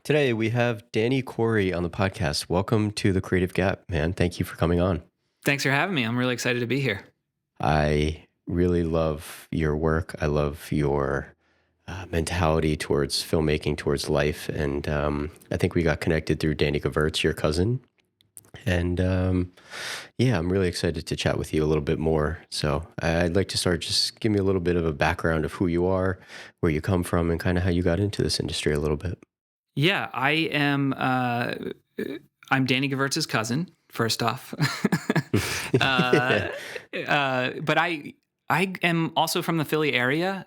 Today we have Danny Corey on the podcast. Welcome to the Creative Gap, man. Thank you for coming on. Thanks for having me. I'm really excited to be here. I really love your work. I love your mentality towards filmmaking, towards life. And I think we got connected through Danny Gavertz, your cousin. And yeah, I'm really excited to chat with you a little bit more. So I'd like to start, just give me a little bit of a background of who you are, where you come from, and kind of how you got into this industry a little bit. Yeah, I am. I'm Danny Gavertz's cousin. First off, uh, but I am also from the Philly area.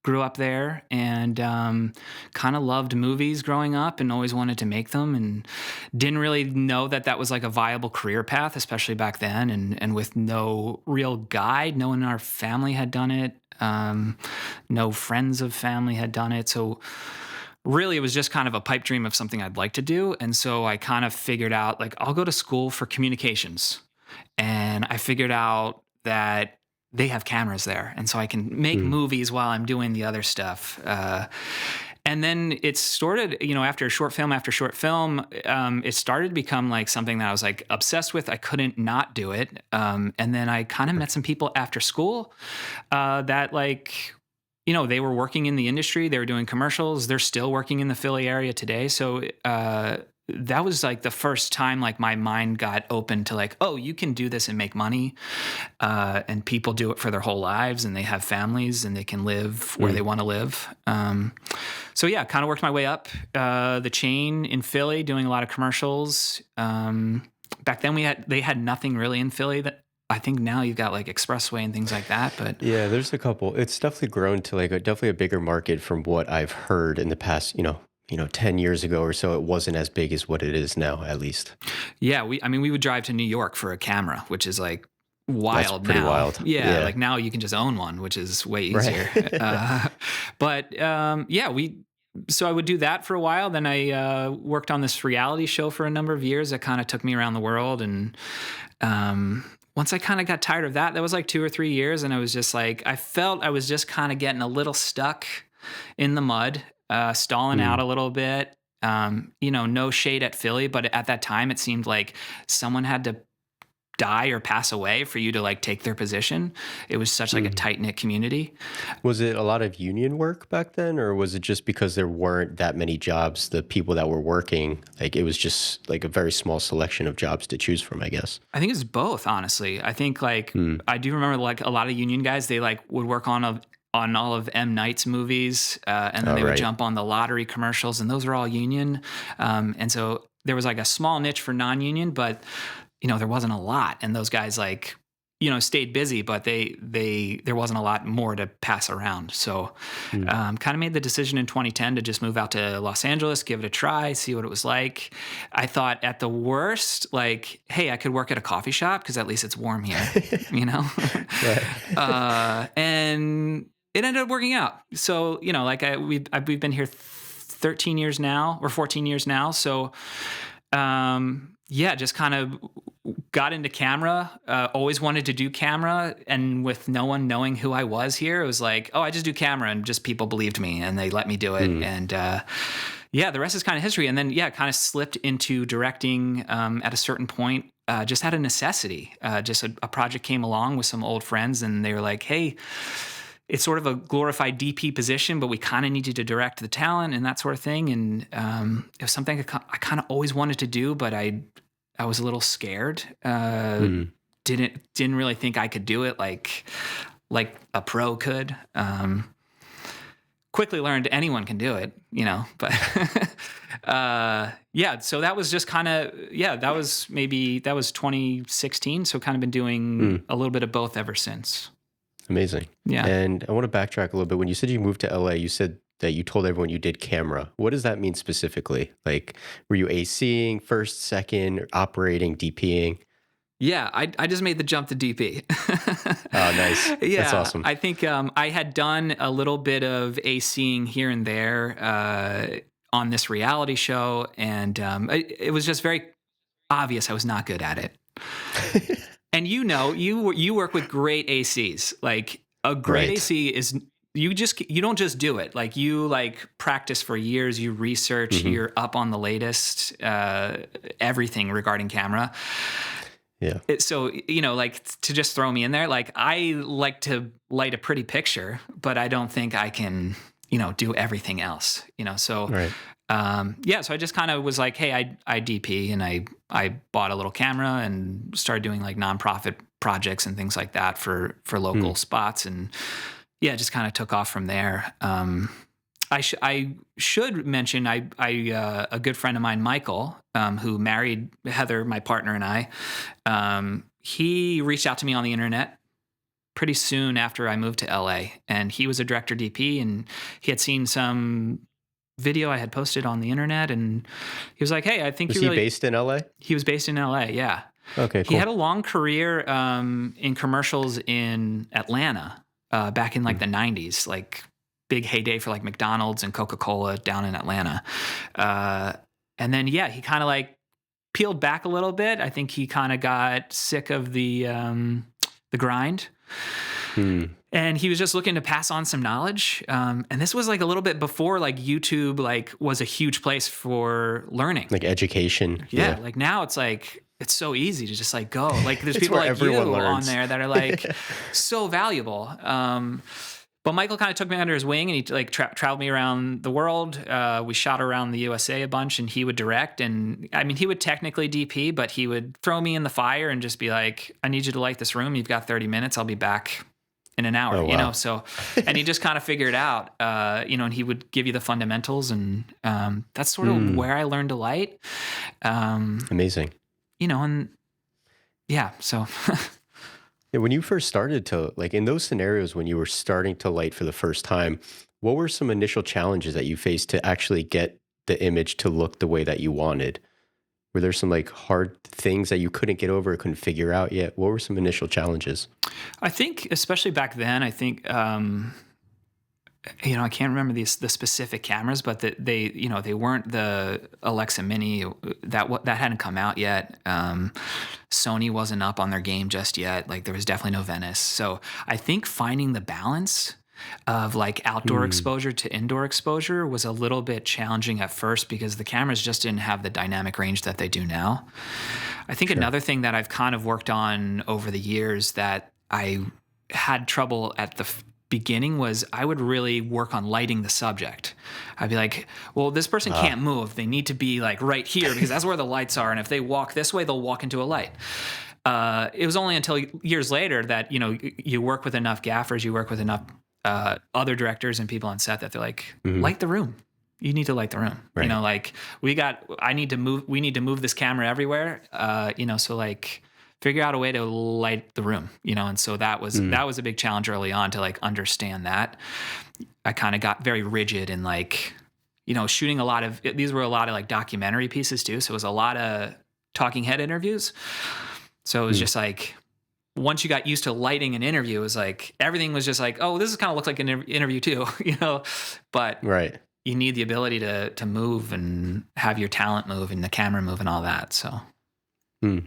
Grew up there and kind of loved movies growing up and always wanted to make them and didn't really know that that was like a viable career path, especially back then. And with no real guide, no one in our family had done it. No friends of family had done it. So really it was just kind of a pipe dream of something I'd like to do. And so I kind of figured out like I'll go to school for communications. And I figured out that they have cameras there. And so I can make movies while I'm doing the other stuff. And then it started, after short film after short film, it started to become like something that I was like obsessed with. I couldn't not do it. And then I kind of met some people after school that like, they were working in the industry. They were doing commercials. They're still working in the Philly area today. So that was like the first time like my mind got open to like, oh, you can do this and make money. And people do it for their whole lives and they have families and they can live where they want to live. So yeah, kind of worked my way up the chain in Philly, doing a lot of commercials. Back then they had nothing really in Philly. That I think now you've got like Expressway and things like that, but Yeah, there's a couple. It's definitely grown to like definitely a bigger market from what I've heard in the past, 10 years ago or so. It wasn't as big as what it is now, at least. yeah, we would drive to New York for a camera, which is like wild That's pretty now. wild. Yeah, Yeah. like now you can just own one, which is way easier. Right. So I would do that for a while. Then I worked on this reality show for a number of years that kind of took me around the world. And once I kind of got tired of that, that was like 2 or 3 years. And I was just like, I felt I was just kind of getting a little stuck in the mud, stalling out a little bit. No shade at Philly, but at that time it seemed like someone had to die or pass away for you to like take their position. It was such like a tight-knit community. Was it a lot of union work back then, or was it just because there weren't that many jobs, the people that were working, like it was just like a very small selection of jobs to choose from, I guess? I think it's both, honestly. I think like I do remember like a lot of union guys, they like would work on all of M. Night's movies, and then they would jump on the lottery commercials, and those are all union. And so there was like a small niche for non-union, but there wasn't a lot, and those guys like stayed busy, but there wasn't a lot more to pass around. So kind of made the decision in 2010 to just move out to Los Angeles, give it a try, see what it was like. I thought at the worst, like, hey, I could work at a coffee shop because at least it's warm here, and it ended up working out. So we've been here 13 years now or 14 years now. So just kind of got into camera, always wanted to do camera. And with no one knowing who I was here, it was like, oh, I just do camera, and just people believed me and they let me do it. And the rest is kind of history. And then, kind of slipped into directing at a certain point, just out of necessity. Just a project came along with some old friends and they were like, hey, it's sort of a glorified DP position, but we kind of need you to direct the talent and that sort of thing. And it was something I kind of always wanted to do, but I was a little scared. Didn't really think I could do it like a pro could. Quickly learned anyone can do it, but so that was just kind of, that was 2016. So kind of been doing a little bit of both ever since. Amazing. Yeah. And I want to backtrack a little bit. When you said you moved to LA, you said that you told everyone you did camera. What does that mean specifically? Like, were you ACing first, second, operating, DPing? Yeah, I just made the jump to DP. Oh, nice. Yeah, that's awesome. I think I had done a little bit of ACing here and there on this reality show, and it was just very obvious I was not good at it. And you work with great ACs. Like a great Right. AC is you don't just do it. Like you like practice for years, you research, Hmm. you're up on the latest everything regarding camera. Yeah. So, like to just throw me in there, like I like to light a pretty picture, but I don't think I can, do everything else, so Right. yeah, so I just kind of was like, hey, I DP, and I bought a little camera and started doing like nonprofit projects and things like that for local Mm. spots, and yeah, just kind of took off from there. I should mention a good friend of mine, Michael, who married Heather, my partner, and I. He reached out to me on the internet pretty soon after I moved to LA, and he was a director DP, and he had seen some video I had posted on the internet, and he was like, "Hey, I think Was you he really." based in LA? He was based in LA, yeah. Okay, He had a cool. long career in commercials in Atlanta back in like Mm. the '90s, like big heyday for like McDonald's and Coca-Cola down in Atlanta. Uh, and then yeah, he kind of like peeled back a little bit. I think he kind of got sick of the grind, Mm. and he was just looking to pass on some knowledge. And this was like a little bit before like YouTube like was a huge place for learning. Like education. Yeah, Yeah. like now it's like it's so easy to just like go. Like there's It's people where like you everyone on learns. there that are like so valuable. But Michael kind of took me under his wing, and he like traveled me around the world. We shot around the USA a bunch, and he would direct. And I mean, he would technically DP, but he would throw me in the fire and just be like, "I need you to light this room. You've got 30 minutes. I'll be back in an hour." Oh, wow. So, and he just kind of figured out, and he would give you the fundamentals, and that's sort of Mm. where I learned to light. Amazing. And yeah, so Yeah, when you first started to, like, in those scenarios when you were starting to light for the first time, what were some initial challenges that you faced to actually get the image to look the way that you wanted? Were there some like hard things that you couldn't get over or couldn't figure out yet? What were some initial challenges? I think, especially back then, I think, I can't remember the specific cameras, but that they weren't the Alexa Mini that hadn't come out yet. Sony wasn't up on their game just yet. Like there was definitely no Venice. So I think finding the balance of like outdoor Mm. exposure to indoor exposure was a little bit challenging at first because the cameras just didn't have the dynamic range that they do now. I think Sure. another thing that I've kind of worked on over the years that I had trouble at the beginning was I would really work on lighting the subject. I'd be like, well, this person Ah, can't move. They need to be like right here because that's where the lights are. And if they walk this way, they'll walk into a light. It was only until years later that, you work with enough gaffers, you work with enough other directors and people on set that they're like, mhm. light the room. You need to light the room. Right. Like we need to move this camera everywhere. So like figure out a way to light the room, and so Mm. that was a big challenge early on to like understand that. I kind of got very rigid and like, shooting these were a lot of like documentary pieces too. So it was a lot of talking head interviews. So it was Mm. just like, once you got used to lighting an interview, it was like, everything was just like, oh, this is kind of looks like an interview too, but Right. you need the ability to move and have your talent move and the camera move and all that. So Mm.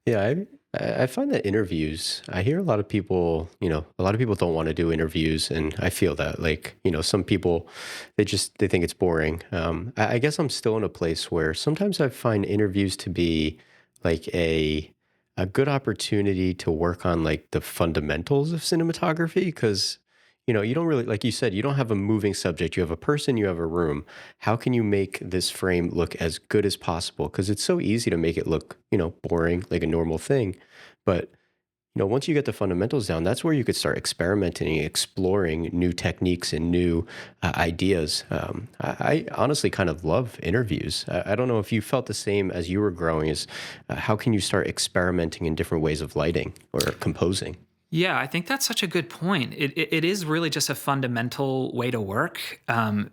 Yeah, I find that interviews, I hear a lot of people, a lot of people don't want to do interviews, and I feel that, like, some people, they think it's boring. I guess I'm still in a place where sometimes I find interviews to be like a good opportunity to work on like the fundamentals of cinematography because you don't really, like you said, you don't have a moving subject. You have a person, you have a room. How can you make this frame look as good as possible? Because it's so easy to make it look, boring, like a normal thing. But, once you get the fundamentals down, that's where you could start experimenting and exploring new techniques and new ideas. I honestly kind of love interviews. I don't know if you felt the same as you were growing, is how can you start experimenting in different ways of lighting or composing? yeah, I think that's such a good point. It is really just a fundamental way to work,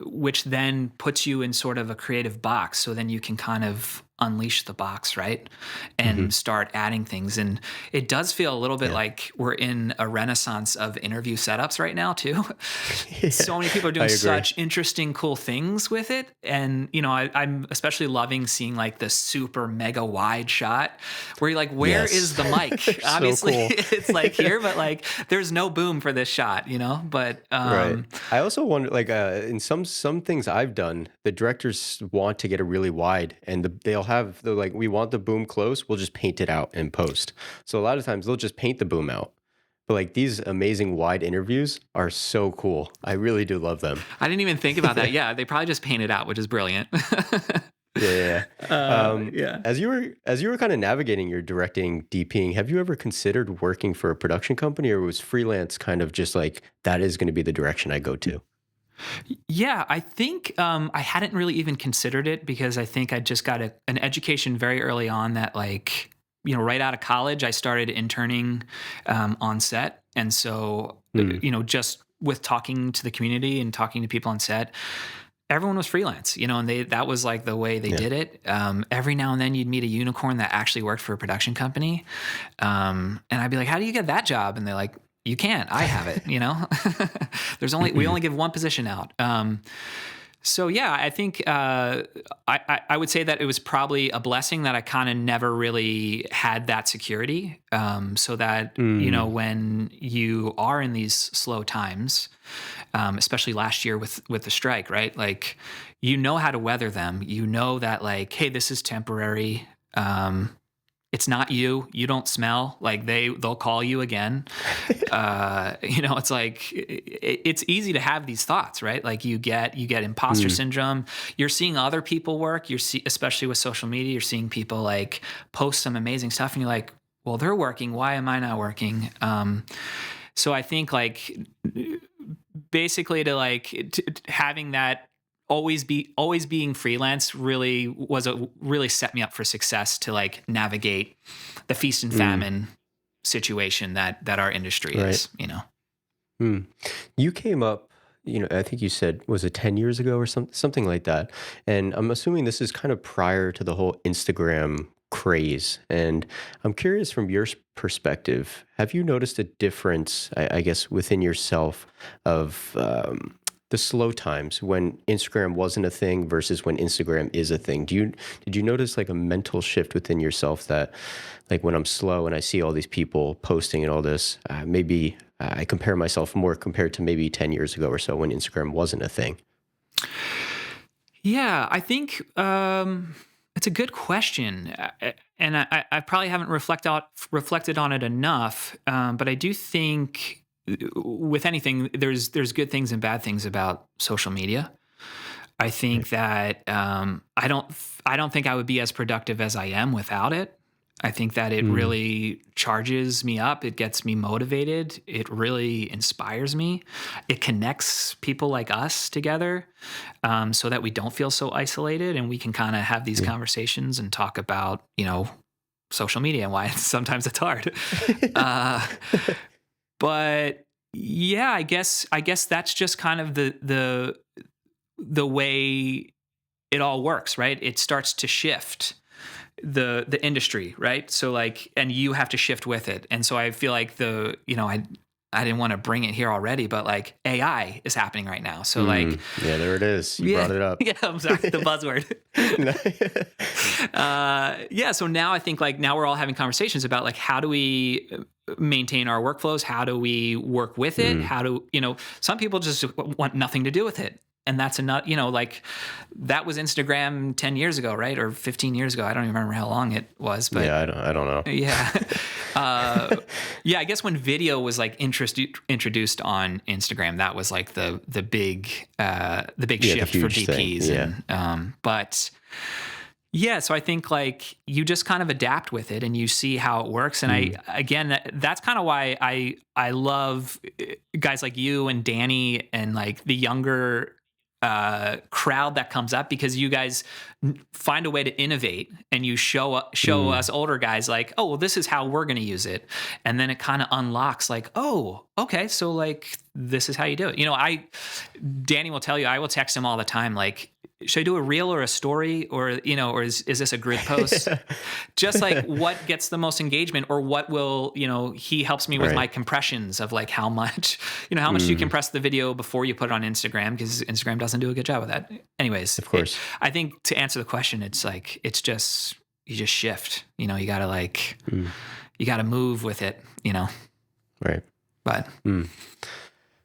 which then puts you in sort of a creative box. So then you can kind of unleash the box, right? Hmm. And start adding things. And it does feel a little bit Yeah. like we're in a renaissance of interview setups right now too. Yeah, So many people are I doing agree. such interesting, cool things with it. And, I'm especially loving seeing like the super mega wide shot where you're like, where is Yes. the mic? They're so Obviously cool. it's like here, but like there's no boom for this shot, but, Right. I also wonder, like, in some things I've done, the directors want to get it really wide, and they're like, we want the boom close, we'll just paint it out in post. So a lot of times they'll just paint the boom out. But like these amazing wide interviews are so cool. I really do love them. I didn't even think about that. Yeah. They probably just paint it out, which is brilliant. Yeah, yeah, yeah. Yeah. As you were kind of navigating your directing, DPing, have you ever considered working for a production company, or was freelance kind of just like that is going to be the direction I go to? Yeah, I think I hadn't really even considered it because I think I just got an education very early on that, like, right out of college, I started interning on set. And so, Hmm. just with talking to the community and talking to people on set, everyone was freelance, and that was like the way they Yeah. did it. Every now and then you'd meet a unicorn that actually worked for a production company. And I'd be like, how do you get that job? And they're like, you can't, I have it, we only give one position out. So yeah, I think I would say that it was probably a blessing that I kind of never really had that security. So that Mm, when you are in these slow times, especially last year with the strike, right? Like, how to weather them. You know that, like, hey, this is temporary. It's not you. You don't smell. Like, they'll call you again. It's like it's easy to have these thoughts, right? Like you get imposter mm, syndrome. You're seeing other people work. Especially with social media, you're seeing people like post some amazing stuff, and you're like, well, they're working. Why am I not working? So I think, like, basically having that always being freelance really set me up for success to, like, navigate the feast and mm, famine situation that our industry right. is. Mm. You came up, I think you said, was it 10 years ago or something like that? And I'm assuming this is kind of prior to the whole Instagram craze. And I'm curious from your perspective, have you noticed a difference, I guess, within yourself of the slow times when Instagram wasn't a thing versus when Instagram is a thing? Did you notice like a mental shift within yourself that, like, when I'm slow and I see all these people posting and all this, maybe I compare myself more compared to maybe 10 years ago or so when Instagram wasn't a thing? Yeah, I think it's a good question, and I probably haven't reflected on it enough. But I do think, with anything, there's good things and bad things about social media. I Right. think that I don't think I would be as productive as I am without it. I think that it Mm, really charges me up. It gets me motivated. It really inspires me. It connects people like us together, so that we don't feel so isolated, and we can kind of have these yeah. conversations and talk about, social media and why sometimes it's hard. Uh, but yeah, I guess that's just kind of the way it all works, right? It starts to shift the industry, right? So, like, and you have to shift with it. And so I feel like I didn't want to bring it here already, but, like, AI is happening right now. So, like, Yeah, there it is. You yeah, brought it up. yeah, I'm sorry, the buzzword. No. Yeah, so now I think, like, now we're all having conversations about, like, how do we maintain our workflows? How do we work with it? Mm, How do, some people just want nothing to do with it. And that's enough, like, that was Instagram 10 years ago, right? Or 15 years ago. I don't even remember how long it was, but yeah, I don't know. yeah. Uh, yeah, I guess when video was, like, introduced on Instagram, that was like the big Yeah, the shift for huge thing. DPs. Yeah. But yeah, so I think, like, you just kind of adapt with it and you see how it works. And Mm, again, that's kind of why I love guys like you and Danny and, like, the younger crowd that comes up, because you guys find a way to innovate, and you show mm, us older guys, like, oh, well, this is how we're going to use it. And then it kind of unlocks, like, oh, okay, so, like, this is how you do it. Danny will tell you, I will text him all the time, like, should I do a reel or a story, or, or is this a grid post? Just like what gets the most engagement, or what will, he helps me with my Right. compressions of like how much, how much do you Mm, compress the video before you put it on Instagram? Because Instagram doesn't do a good job of that. Anyways, of course. I think to answer the question, it's like, it's just, you just shift, you gotta like, Mm, you gotta move with it, right. but Mm.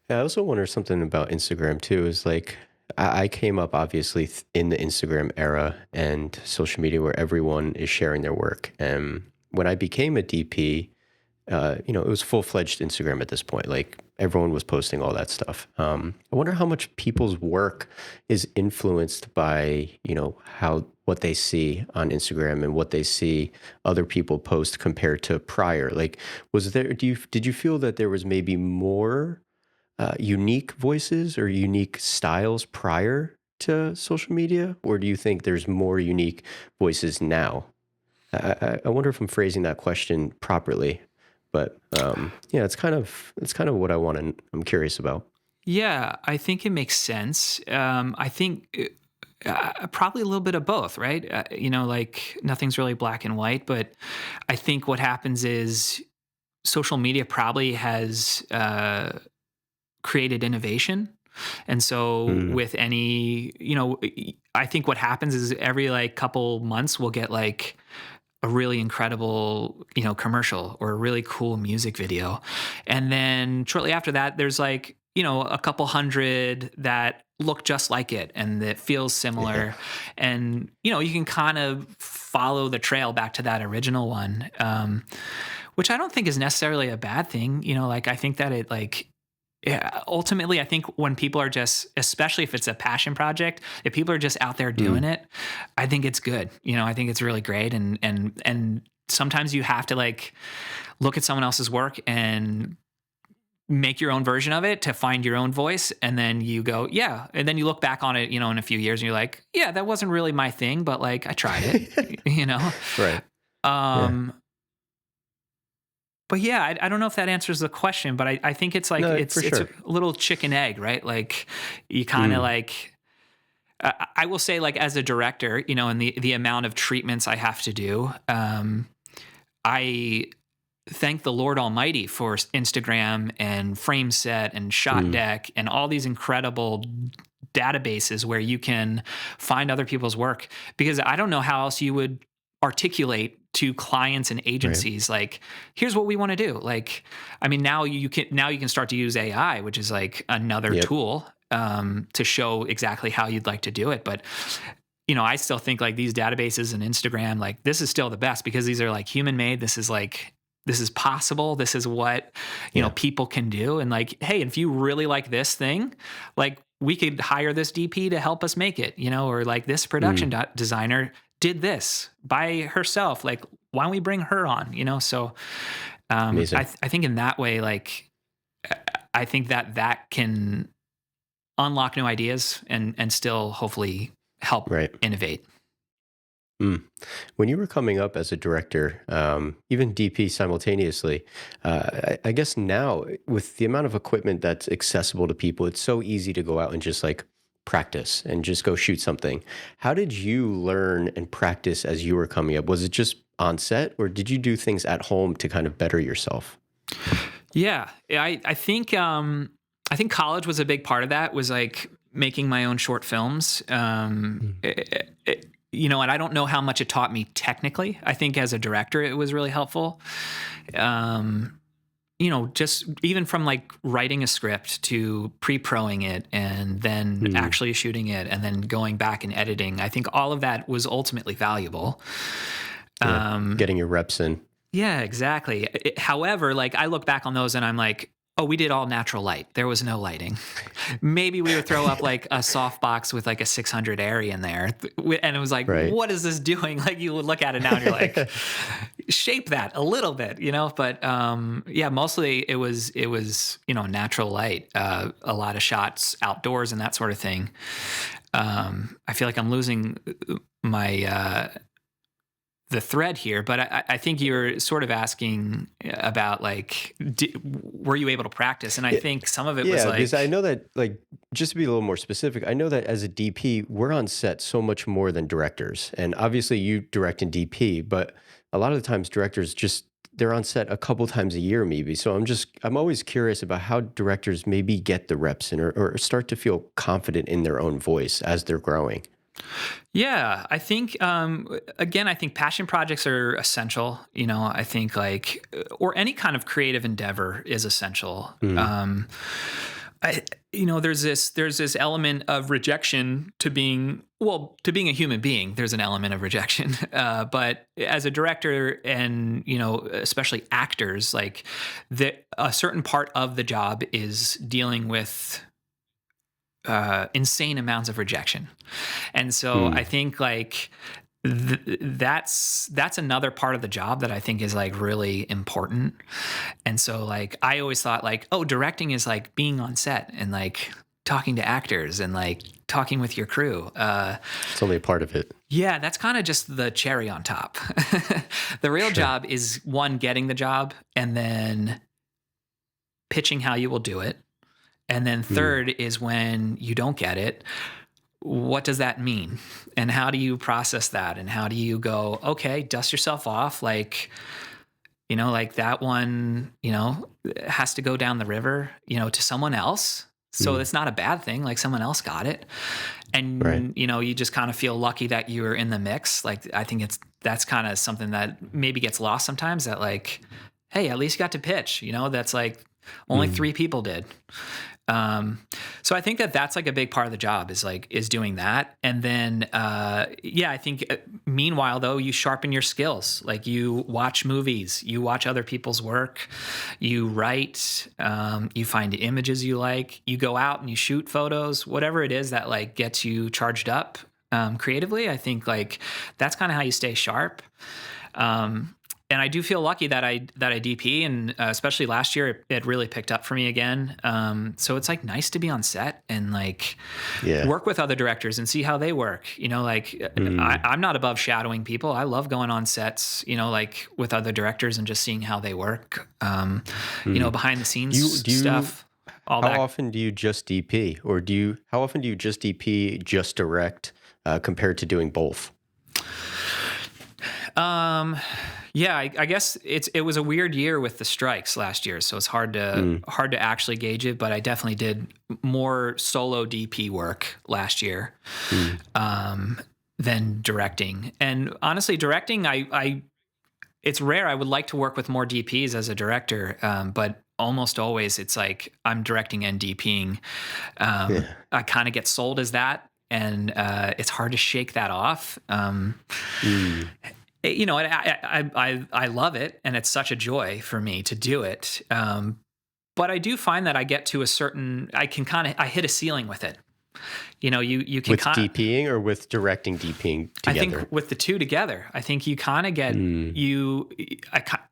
Yeah, I also wonder something about Instagram too. Is like I came up obviously in the Instagram era and social media where everyone is sharing their work. And when I became a DP, it was full-fledged Instagram at this point. Like everyone was posting all that stuff. I wonder how much people's work is influenced by, how what they see on Instagram and what they see other people post compared to prior. Like, did you feel that there was maybe more unique voices or unique styles prior to social media, or do you think there's more unique voices now? I wonder if I'm phrasing that question properly, but yeah, it's kind of what I'm curious about. yeah, I think it makes sense. I think probably a little bit of both, right? Like nothing's really black and white, but I think what happens is social media probably has created innovation. And so Mm, with any, I think what happens is every like couple months we'll get like a really incredible, commercial or a really cool music video. And then shortly after that, there's like, a couple hundred that look just like it and that feels yeah. similar. And, you can kind of follow the trail back to that original one, which I don't think is necessarily a bad thing. Like I think that it like, yeah, ultimately, I think when people are just, especially if it's a passion project, if people are just out there doing Mm, it, I think it's good. I think it's really great. And sometimes you have to like look at someone else's work and make your own version of it to find your own voice. And then you go, yeah. And then you look back on it, in a few years and you're like, yeah, that wasn't really my thing, but like I tried it, you know? right. Yeah. Um, but yeah, I don't know if that answers the question, but I think it's like No, for it's a sure. little chicken egg, right? Like you kind of Mm, like I will say like as a director, and the amount of treatments I have to do, I thank the Lord Almighty for Instagram and frame set and shot mm, deck and all these incredible databases where you can find other people's work, because I don't know how else you would articulate to clients and right. agencies like, here's what we want to do. Like, I mean, now you can start to use AI, which is like another Yep. tool to show exactly how you'd like to do it. But I still think like these databases and Instagram, like this is still the best because these are like human made. This is possible. This is what, Yeah. people can do. And like, hey, if you really like this thing, like we could hire this DP to help us make it, or like this production Mm, designer did this by herself. Like, why don't we bring her on, So amazing. I think in that way, like, I think that can unlock new ideas and still hopefully help Right. innovate. Mm. When you were coming up as a director, even DP simultaneously, I guess now with the amount of equipment that's accessible to people, it's so easy to go out and just like practice and just go shoot something. How did you learn and practice as you were coming up? Was it just on set, or did you do things at home to kind of better yourself? Yeah, I think college was a big part of that. Was like making my own short films. Mm, And I don't know how much it taught me technically. I think as a director, it was really helpful. Um, just even from like writing a script to pre-proing it and then mm, actually shooting it and then going back and editing. I think all of that was ultimately valuable. yeah. Um, Getting your reps in. Yeah, exactly. However, like I look back on those and I'm like, oh, we did all natural light. There was no lighting. Maybe we would throw up like a softbox with like a 600 airy in there. And it was like, Right. what is this doing? Like you would look at it now and you're like, shape that a little bit, But yeah, mostly it was, natural light, a lot of shots outdoors and that sort of thing. I feel like I'm losing my the thread here, but I think you're sort of asking about like, were you able to practice? And I Yeah, think some of it was yeah, because I like, know that, like, just to be a little more specific, I know that as a DP, we're on set so much more than directors. And obviously you direct and DP, but a lot of the times directors just they're on set a couple times a year maybe. So I'm always curious about how directors maybe get the reps in or start to feel confident in their own voice as they're growing. yeah, I think, again, I think passion projects are essential. You know, I think like, or any kind of creative endeavor is essential. Mm, There's this element of rejection to being, well, to being a human being. There's an element of rejection, but as a director, and especially actors, like a certain part of the job is dealing with insane amounts of rejection. And so I mm, think like that's another part of the job that I think is like really important. And so like I always thought like, oh, directing is like being on set and like talking to actors and like talking with your crew. it's only a part of it. Yeah, that's kind of just the cherry on top. The real Sure. job is one, getting the job, and then pitching how you will do it. And then Mm, third is when you don't get it, what does that mean? And how do you process that? And how do you go, okay, dust yourself off? Like, like that one, has to go down the river, to someone else. So mm, it's not a bad thing. Like someone else got it. right. And, you just kind of feel lucky that you were in the mix. Like, I think that's kind of something that maybe gets lost sometimes, that like, hey, at least you got to pitch, that's like only Mm, 3 people did. Um, so I think that's like a big part of the job, is doing that. And then, yeah, I think meanwhile though, you sharpen your skills. Like you watch movies, you watch other people's work, you write, you find images you like, you go out and you shoot photos, whatever it is that like gets you charged up, creatively. I think like that's kind of how you stay sharp. Um, and I do feel lucky that I DP, and especially last year it really picked up for me again. So it's like nice to be on set and like yeah. work with other directors and see how they work. Mm, I'm not above shadowing people. I love going on sets, like with other directors and just seeing how they work. mm. Behind the Do you scenes do you stuff, all How that. often do you just DP, or how often do you just DP, just direct, compared to doing both? Um, yeah, I guess it was a weird year with the strikes last year, so it's Mm, hard to actually gauge it. But I definitely did more solo DP work last year, mm, um, than directing. And honestly, directing, I it's rare. I would like to work with more DPs as a director, but almost always it's like I'm directing and DPing. yeah. I kind of get sold as that, and it's hard to shake that off. Mm, I love it, and it's such a joy for me to do it. But I do find that I get to I hit a ceiling with it. You can with kind of, DPing or with directing DPing I think together? with the two together, I think you kind of get Mm.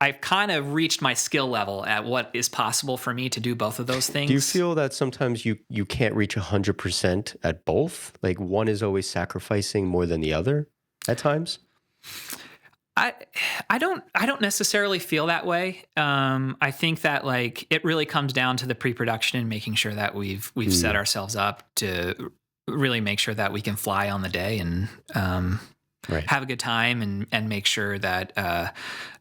I've kind of reached my skill level at what is possible for me to do both of those Do you things. feel that sometimes you can't reach 100% at both? Like one is always sacrificing more than the other at times? I I don't necessarily feel that way. I think that like it really comes down to the pre-production and making sure that we've set Mm, ourselves up to really make sure that we can fly on the day, and right. have a good time, and make sure that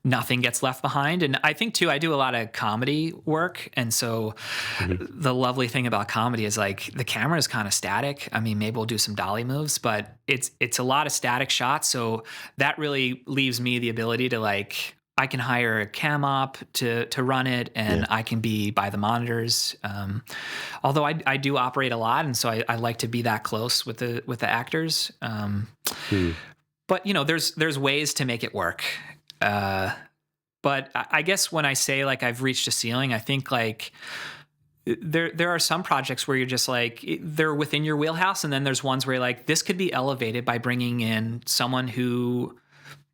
nothing gets left behind. And I think too, I do a lot of comedy work, and so Mhm. the lovely thing about comedy is like the camera is kind of static. I mean, maybe we'll do some dolly moves, but it's a lot of static shots. So that really leaves me the ability to like. I can hire a cam op to run it, Yeah. and I can be by the monitors. Although I do operate a lot, and so I like to be that close with the actors. Mm, But there's ways to make it work. Uh, but I guess when I say like I've reached a ceiling, I think like there are some projects where you're just like they're within your wheelhouse, and then there's ones where you're like this could be elevated by bringing in someone who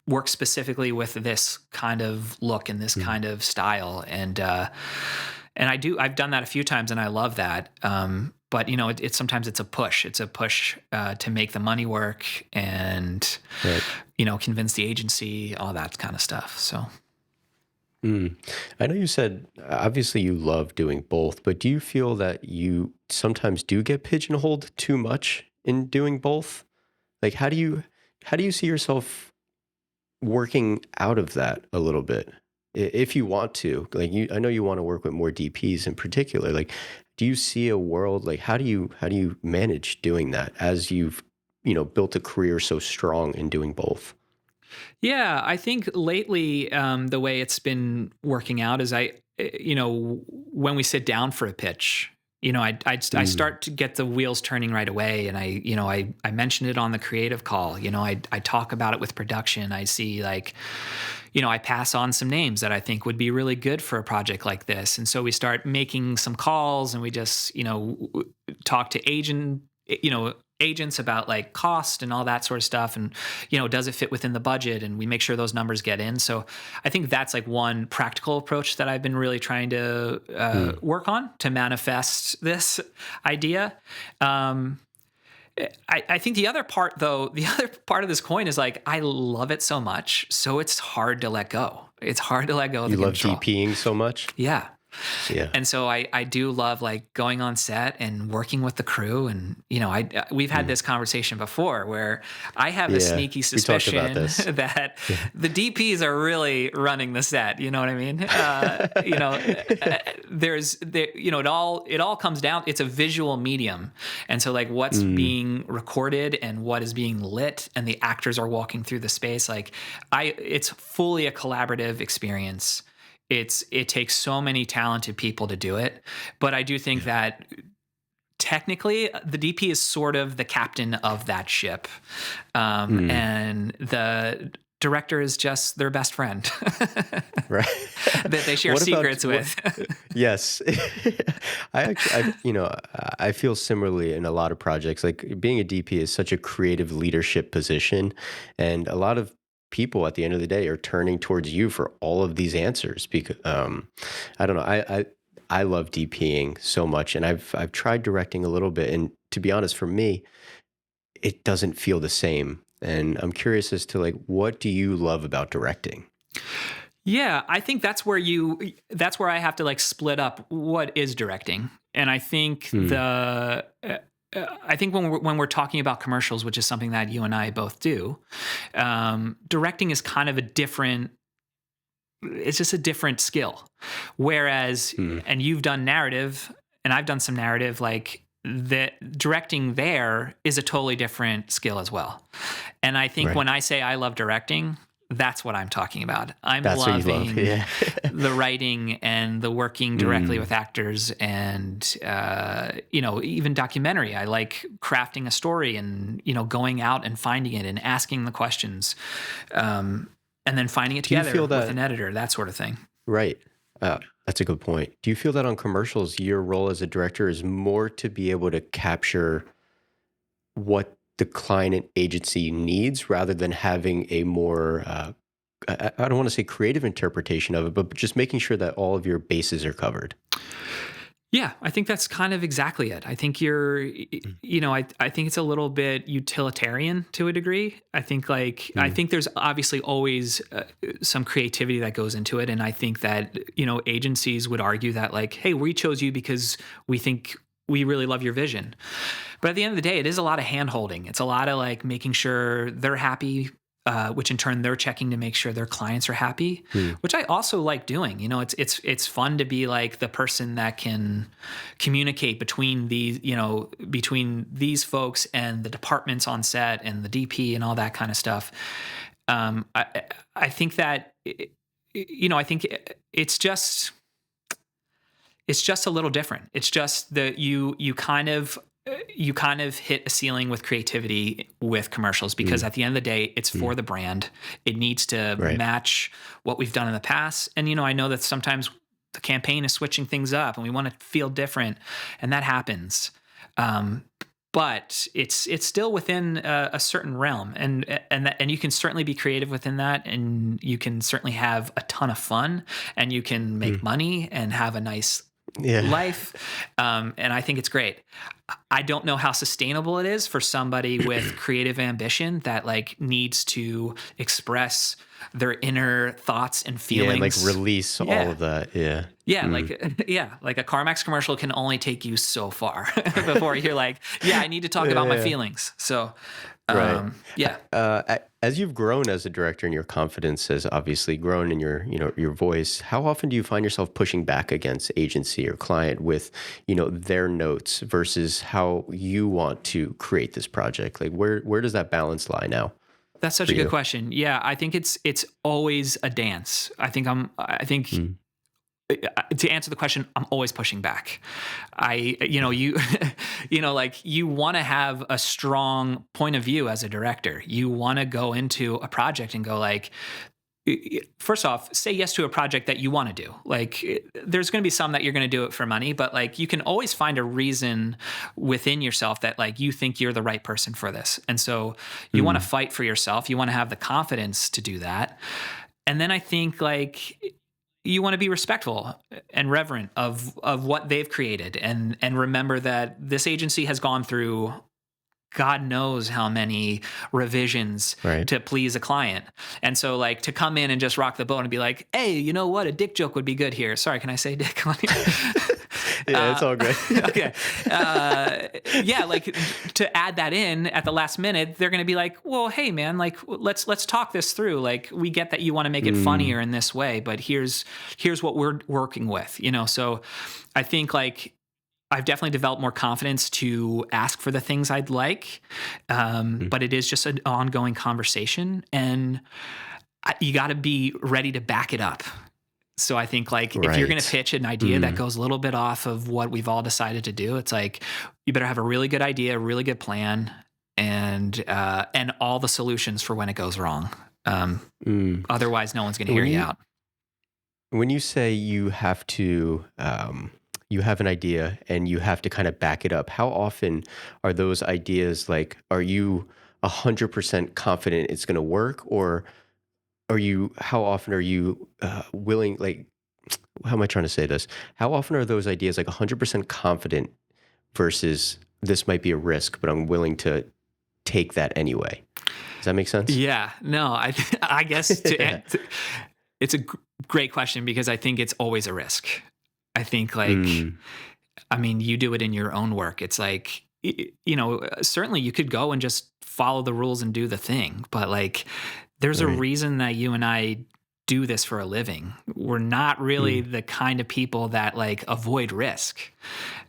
works specifically with this kind of look and this mm, kind of style. And I've done that a few times, and I love that. but it's sometimes it's a push. It's a push to make the money work and Right. convince the agency, all that kind of stuff. So Mm. I know you said obviously you love doing both, but do you feel that you sometimes do get pigeonholed too much in doing both? Like how do you see yourself working out of that a little bit? If you want to, like I know you want to work with more DPs in particular. Like, do you see a world like how do you manage doing that as you've built a career so strong in doing both? yeah, I think lately the way it's been working out is when we sit down for a pitch, I Mm, start to get the wheels turning right away, and I mentioned it on the creative call. I talk about it with production. I see like, I pass on some names that I think would be really good for a project like this, and so we start making some calls, and we just talk to agents about like cost and all that sort of stuff, and does it fit within the budget, and we make sure those numbers get in. So I think that's like one practical approach that I've been really trying to mm, work on to manifest this idea. um, I think the other part, though, the other part of this coin is like I love it so much, so it's hard to let go. It's hard to let go of you the love control. DPing so much? Yeah. Yeah. And so I do love like going on set and working with the crew. And, we've had Mm. this conversation before where I have a Yeah. sneaky We talked about suspicion this. that Yeah. the DPs are really running the set. You know what I mean? It all comes down, it's a visual medium. And so like what's Mm, being recorded and what is being lit and the actors are walking through the space. Like it's fully a collaborative experience. It takes so many talented people to do it, but I do think yeah. that technically the DP is sort of the captain of that ship, Mm. and the director is just their best friend Right. that they share What about secrets what? with. Yes. I feel similarly in a lot of projects. Like being a DP is such a creative leadership position, and a lot of people at the end of the day are turning towards you for all of these answers because I don't know. I love DPing so much, and I've tried directing a little bit, and to be honest, for me, it doesn't feel the same. And I'm curious as to like what do you love about directing? Yeah, I think that's where I have to like split up what is directing. And I think Hmm. I think when we're talking about commercials, which is something that you and I both do, directing is kind of a different. It's just a different skill. Whereas, Hmm. and you've done narrative, and I've done some narrative, like the directing there is a totally different skill as well. And I think Right. when I say I love directing, that's what I'm talking about. I'm That's what you love. loving Yeah. the writing and the working directly Mm. with actors, and even documentary. I like crafting a story and going out and finding it and asking the questions, um, and then finding it Do you together feel with an that editor, that sort of thing. right? That's a good point. Do you feel that on commercials, your role as a director is more to be able to capture what the client and agency needs rather than having a more, I don't want to say creative interpretation of it, but just making sure that all of your bases are covered? Yeah, I think that's kind of exactly it. I think Mm. I think it's a little bit utilitarian to a degree. I Mm. think there's obviously always some creativity that goes into it. And I think that, agencies would argue that like, hey, we chose you because we think we really love your vision. But at the end of the day, it is a lot of hand holding. It's a lot of like making sure they're happy, which in turn they're checking to make sure their clients are happy, Mm. which I also like doing. It's fun to be like the person that can communicate between these folks and the departments on set and the DP and all that kind of stuff. I think that I think it's just a little different. It's just that you kind of hit a ceiling with creativity with commercials, because Mm. at the end of the day, it's for Mm. the brand. It needs to Right. match what we've done in the past. And I know that sometimes the campaign is switching things up and we want to feel different, and that happens. Um, but it's still within a certain realm, and you can certainly be creative within that, and you can certainly have a ton of fun, and you can make Mm. money and have a nice Yeah. life. And I think it's great. I don't know how sustainable it is for somebody with creative ambition that like needs to express their inner thoughts and Yeah, and like feelings. release all Yeah. of that. Yeah. Yeah, Mm. yeah, like a CarMax commercial can only take you so far before you're like, yeah, I need to talk about my Yeah. feelings. So, Right. yeah, As you've grown as a director and your confidence has obviously grown in your, your voice, how often do you find yourself pushing back against agency or client with, their notes versus how you want to create this project? Like where does that balance lie now that's such for a good you? question. Yeah, I think it's always a dance. I think Mm. to answer the question, I'm always pushing back. You, like you want to have a strong point of view as a director. You want to go into a project and go like, first off, say yes to a project that you want to do. Like, there's going to be some that you're going to do it for money, but like, you can always find a reason within yourself that like you think you're the right person for this. And so you want to Mm. fight for yourself. You want to have the confidence to do that. And then I think like you want to be respectful and reverent of what they've created and remember that this agency has gone through God knows how many revisions Right. to please a client. And so like to come in and just rock the boat and be like, hey, you know what? A dick joke would be good here. Sorry, can I say dick on here? Yeah, it's all good. Okay. Yeah, like to add that in at the last minute, they're going to be like, well, hey man, like let's talk this through. Like we get that you want to make it Mm. funnier in this way, but here's what we're working with, So I think like I've definitely developed more confidence to ask for the things I'd like, Mm. but it is just an ongoing conversation, and you got to be ready to back it up. So I think like if you're going to Right. pitch an idea that Mm. goes a little bit off of what we've all decided to do, it's like you better have a really good idea, a really good plan, and all the solutions for when it goes wrong. Mm. Otherwise, no one's going to And hear when you you out. when you say you have to, you have an idea and you have to kind of back it up, how often are those ideas like, are you 100% confident it's going to work? Or how often are you willing, like, how am I trying to say this? How often are those ideas like 100% confident versus this might be a risk, but I'm willing to take that anyway? Does that make sense? Yeah, no, I guess it's a great question because I think it's always a risk. I think like, Mm. I mean, you do it in your own work. It's like, certainly you could go and just follow the rules and do the thing, but like, there's a Right. reason that you and I do this for a living. We're not really Mm. the kind of people that like avoid risk.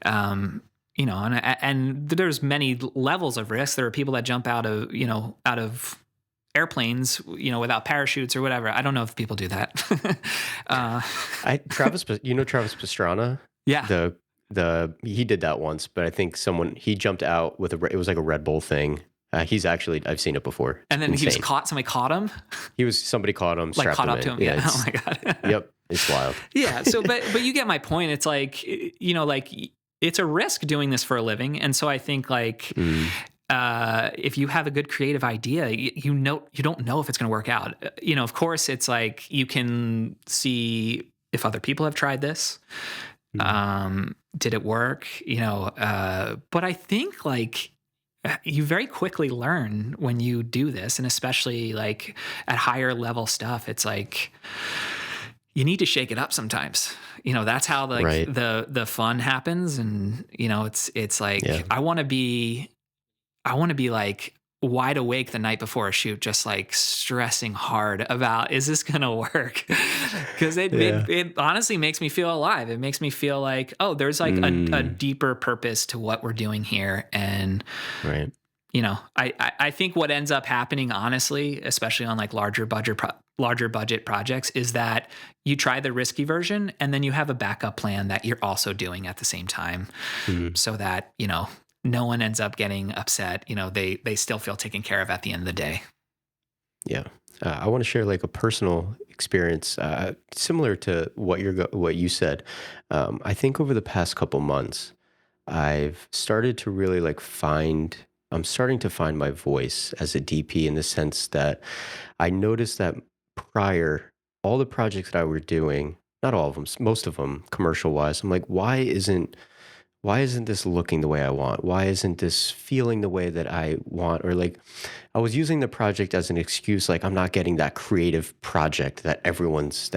Um, and there's many levels of risk. There are people that jump out of airplanes, without parachutes or whatever. I don't know if people do that. uh, Travis Pastrana, yeah. the he did that once, but I think he jumped out with it was like a Red Bull thing. He's actually I've seen it before. It's And then insane. somebody caught him, Somebody caught him, like strapped caught him up to in. him. Yeah, Yeah. Oh it's my God. yep, it's wild. Yeah. So, but you get my point. It's like, like it's a risk doing this for a living. And so I think like, Mm. if you have a good creative idea, you don't know if it's going to work out. Of course, it's like you can see if other people have tried this. Mm. Did it work? But I think like you very quickly learn when you do this, and especially like at higher level stuff, it's like you need to shake it up sometimes. That's how like Right. the fun happens, and it's Yeah. like I want to be like wide awake the night before a shoot, just like stressing hard about, is this going to work? Because Yeah. it honestly makes me feel alive. It makes me feel like, oh, there's like a Mm. deeper purpose to what we're doing here. And, Right. I think what ends up happening, honestly, especially on like larger budget projects, is that you try the risky version and then you have a backup plan that you're also doing at the same time, Mm. so that no one ends up getting upset. They still feel taken care of at the end of the day. Yeah. I want to share like a personal experience similar to what you said. I think over the past couple months, I've started to really I'm starting to find my voice as a DP in the sense that I noticed that prior, all the projects that I were doing, not all of them, most of them commercial wise, I'm like, why isn't this looking the way I want? Why isn't this feeling the way that I want? Or like, I was using the project as an excuse, like I'm not getting that creative project that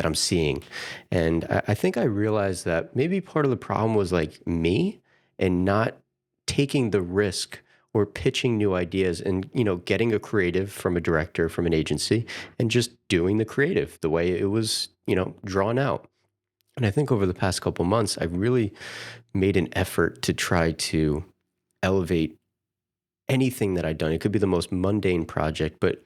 I'm seeing. And I think I realized that maybe part of the problem was like me and not taking the risk or pitching new ideas and, getting a creative from a director, from an agency, and just doing the creative the way it was, drawn out. And I think over the past couple months, I've really made an effort to try to elevate anything that I've done. It could be the most mundane project, but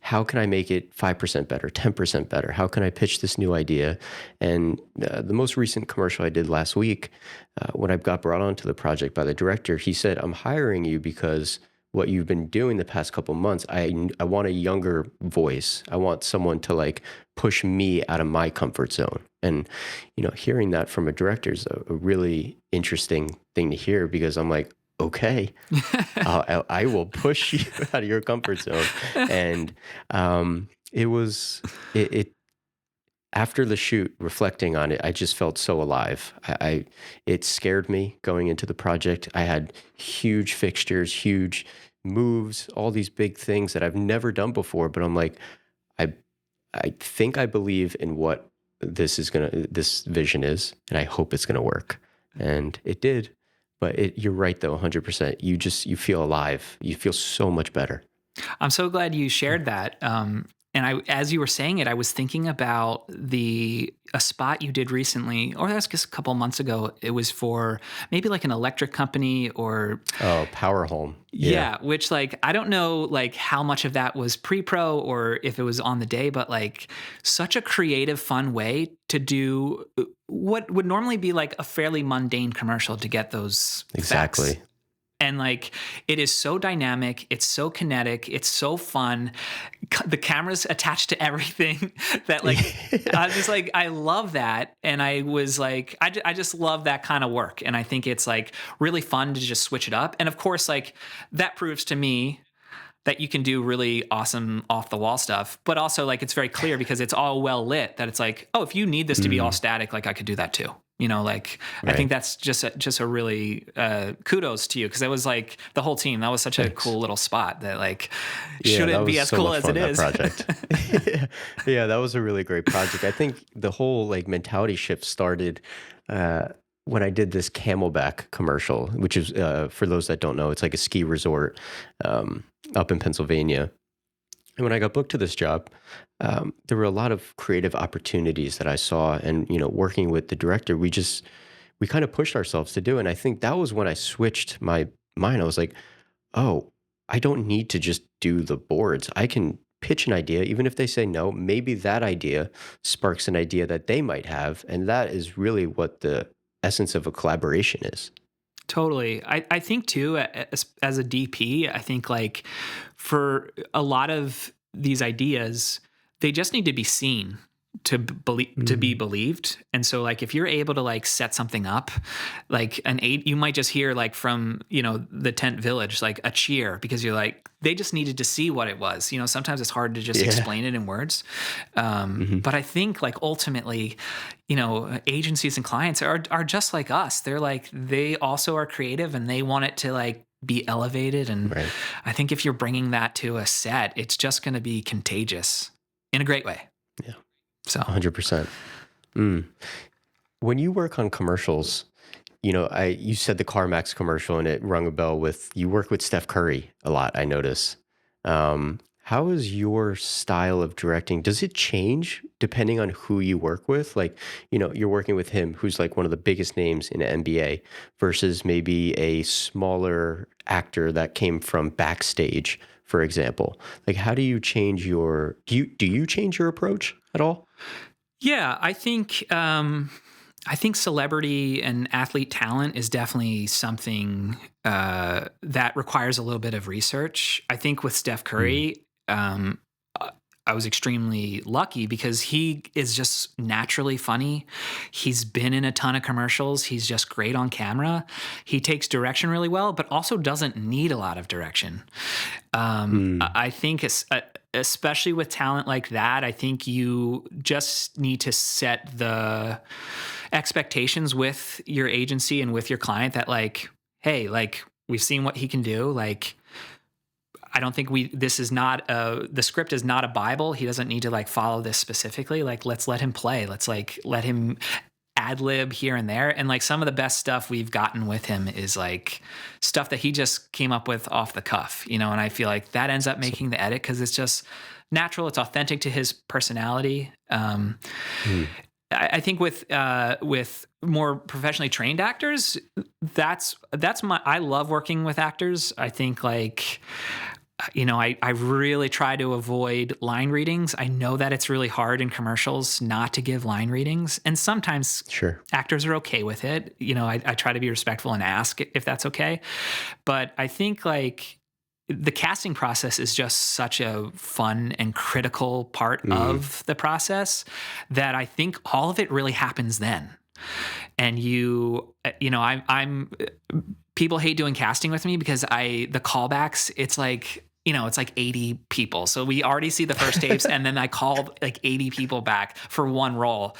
how can I make it 5% better, 10% better? How can I pitch this new idea? And the most recent commercial I did last week, when I got brought onto the project by the director, he said, I'm hiring you because what you've been doing the past couple months, I want a younger voice. I want someone to like push me out of my comfort zone. And, hearing that from a director is a really interesting thing to hear because I'm like, okay, I will push you out of your comfort zone. And it was it after the shoot, reflecting on it, I just felt so alive. It scared me going into the project. I had huge fixtures, huge moves, all these big things that I've never done before. But I'm like, I I think I believe in what this vision is, and I hope it's gonna work. And it did. But you're right though, 100%. You feel alive. You feel so much better. I'm so glad you shared that. And as you were saying it, I was thinking about a spot you did recently, or that's just a couple months ago. It was for maybe like an electric company or Oh, Power Home. Yeah. yeah, which like I don't know like how much of that was pre-pro or if it was on the day, but like such a creative, fun way to do what would normally be like a fairly mundane commercial to get those effects. Exactly. And like it is so dynamic, it's so kinetic, it's so fun. The camera's attached to everything that like I just like I love that, and I was like I just love that kind of work, and I think it's like really fun to just switch it up. And of course, like that proves to me that you can do really awesome off the wall stuff, but also like it's very clear because it's all well lit that it's like, oh, if you need this to be all Mm, static, like I could do that too. Like I think right. that's just a really kudos to you because it was like the whole team. That was such a Thanks. cool little spot that like Yeah, that shouldn't be was as so cool much as it fun, that is. project. Yeah, that was a really great project. I think the whole like mentality shift started uh, when I did this Camelback commercial, which is for those that don't know, it's like a ski resort um, up in Pennsylvania. And when I got booked to this job, there were a lot of creative opportunities that I saw, and working with the director, we kind of pushed ourselves to do. And I think that was when I switched my mind. I was like, oh, I don't need to just do the boards. I can pitch an idea, even if they say no. Maybe that idea sparks an idea that they might have, and that is really what the essence of a collaboration is. Totally. I think too, as a DP, I think like for a lot of these ideas, they just need to be seen to be Mm. believed. And so like if you're able to like set something up, like you might just hear like from, the tent village, like a cheer because you're like, they just needed to see what it was. Sometimes it's hard to just Yeah. explain it in words. Hmm. But I think like ultimately, agencies and clients are just like us. They're like they also are creative and they want it to like be elevated. And Right. I think if you're bringing that to a set, it's just going to be contagious in a great way. Yeah. So 100%. Mm. When you work on commercials, you said the CarMax commercial and it rung a bell with you work with Steph Curry a lot, I notice. How is your style of directing? Does it change depending on who you work with? Like, you're working with him, who's like one of the biggest names in the NBA, versus maybe a smaller actor that came from backstage, for example. Like, how do you change do you change your approach at all? yeah, I think celebrity and athlete talent is definitely something that requires a little bit of research. I think with Steph Mm. Curry, uh, I was extremely lucky because he is just naturally funny. He's been in a ton of commercials. He's just great on camera. He takes direction really well, but also doesn't need a lot of direction. Mm. I think especially with talent like that, I think you just need to set expectations with your agency and with your client that like, hey, like we've seen what he can do. Like, I don't think this is not the script is not a Bible. He doesn't need to like follow this specifically. Like, let's let him play. Let's like let him ad lib here and there. And like some of the best stuff we've gotten with him is like stuff that he just came up with off the cuff, you know? And I feel like that ends up making the edit because it's just natural. It's authentic to his personality. I think with more professionally trained actors, I love working with actors. I think like, you know, I really try to avoid line readings. I know that it's really hard in commercials not to give line readings. And sometimes Sure. actors are okay with it. You know, I try to be respectful and ask if that's okay. But I think like the casting process is just such a fun and critical part of the process that I think all of it really happens then. And you know, I'm people hate doing casting with me because the callbacks, it's like, you know, it's like 80 people. So we already see the first tapes and then I called like 80 people back for one role.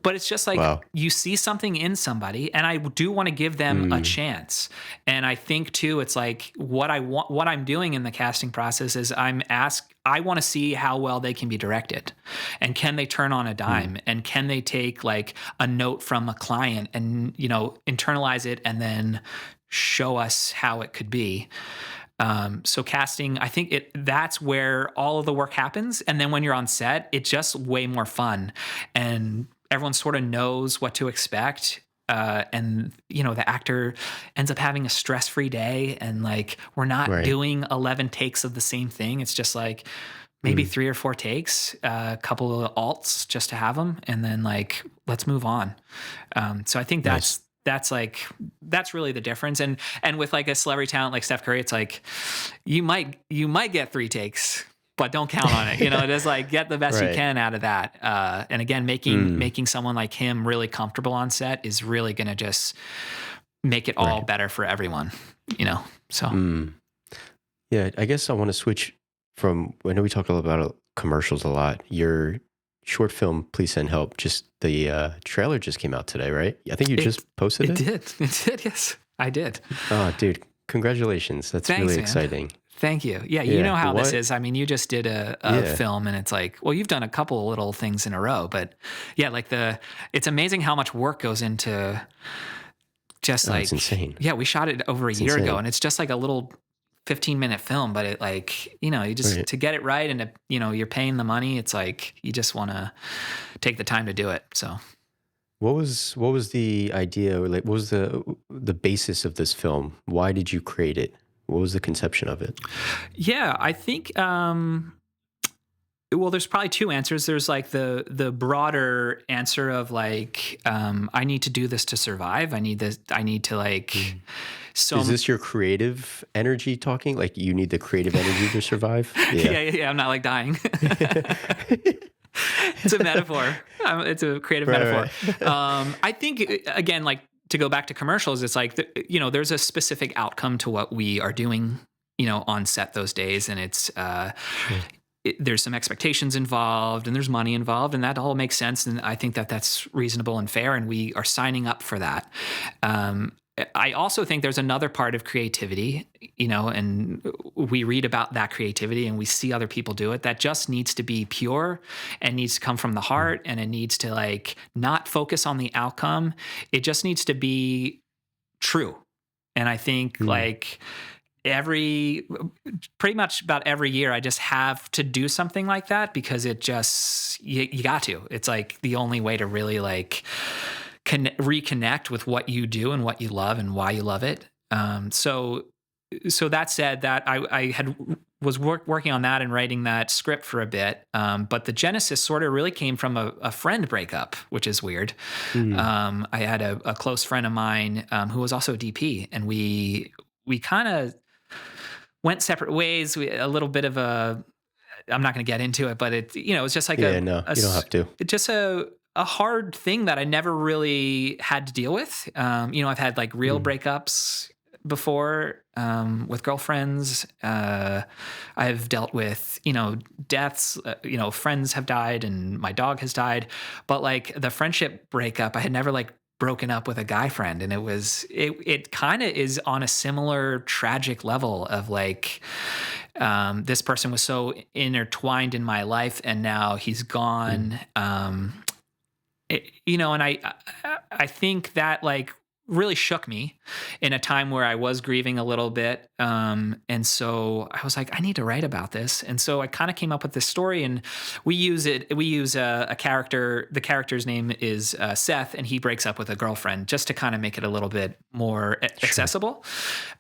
But it's just like Wow. you see something in somebody and I do want to give them a chance. And I think too, it's like what I'm doing in the casting process is I want to see how well they can be directed and can they turn on a dime and can they take like a note from a client and, you know, internalize it and then show us how it could be. So casting, I think that's where all of the work happens. And then when you're on set, it's just way more fun and everyone sort of knows what to expect. And you know, the actor ends up having a stress-free day and like, we're not doing 11 takes of the same thing. It's just like maybe 3 or 4 takes, a couple of alts just to have them. And then like, let's move on. So I think that's really the difference. And with like a celebrity talent like Steph Curry, it's like you might get 3 takes, but don't count on it. You know, it is like get the best you can out of that. And again, making someone like him really comfortable on set is really going to just make it all better for everyone. You know, so yeah, I guess I want to switch from. I know we talk about commercials a lot. Your short film, Please Send Help, just the trailer just came out today, right? I think you just posted it. It did. Yes, I did. Oh, dude, congratulations! That's Thanks, really man. exciting. Thank you. Yeah, you know how this is. I mean, you just did a film and it's like, well, you've done a couple of little things in a row, but yeah, like it's amazing how much work goes into just like, it's insane. Yeah, we shot it over a year ago and it's just like a little 15-minute film, but it like, you know, you just, to get it right and, you know, you're paying the money. It's like, you just want to take the time to do it. So what was the idea? Like, what was the basis of this film? Why did you create it? What was the conception of it? Yeah, I think, well, there's probably 2 answers. There's like the broader answer of like, I need to do this to survive. I need to like, so is this your creative energy talking? Like you need the creative energy to survive? Yeah. I'm not like dying. It's a metaphor. It's a creative metaphor. Right. I think again, like to go back to commercials, it's like, you know, there's a specific outcome to what we are doing, you know, on set those days. And it's, there's some expectations involved and there's money involved and that all makes sense. And I think that that's reasonable and fair. And we are signing up for that. I also think there's another part of creativity, you know, and we read about that creativity and we see other people do it that just needs to be pure and needs to come from the heart and it needs to like not focus on the outcome. It just needs to be true. And I think like pretty much about every year, I just have to do something like that because it just, you got to, it's like the only way to really like reconnect with what you do and what you love and why you love it. So that said, that I was working on that and writing that script for a bit. But the genesis sort of really came from a friend breakup, which is weird. I had a close friend of mine who was also a DP, and we kind of went separate ways. A little bit of I'm not going to get into it, but it, you know, it's just like no, you don't have to. Just a hard thing that I never really had to deal with. You know, I've had like real breakups, before with girlfriends. I've dealt with, deaths. Friends have died and my dog has died. But like the friendship breakup, I had never like broken up with a guy friend, and it kind of is on a similar tragic level of like this person was so intertwined in my life and now he's Mm. gone. And I think that like really shook me in a time where I was grieving a little bit. And so I was like, I need to write about this. And so I kind of came up with this story, and we use a character. The character's name is Seth, and he breaks up with a girlfriend just to kind of make it a little bit more Sure. accessible.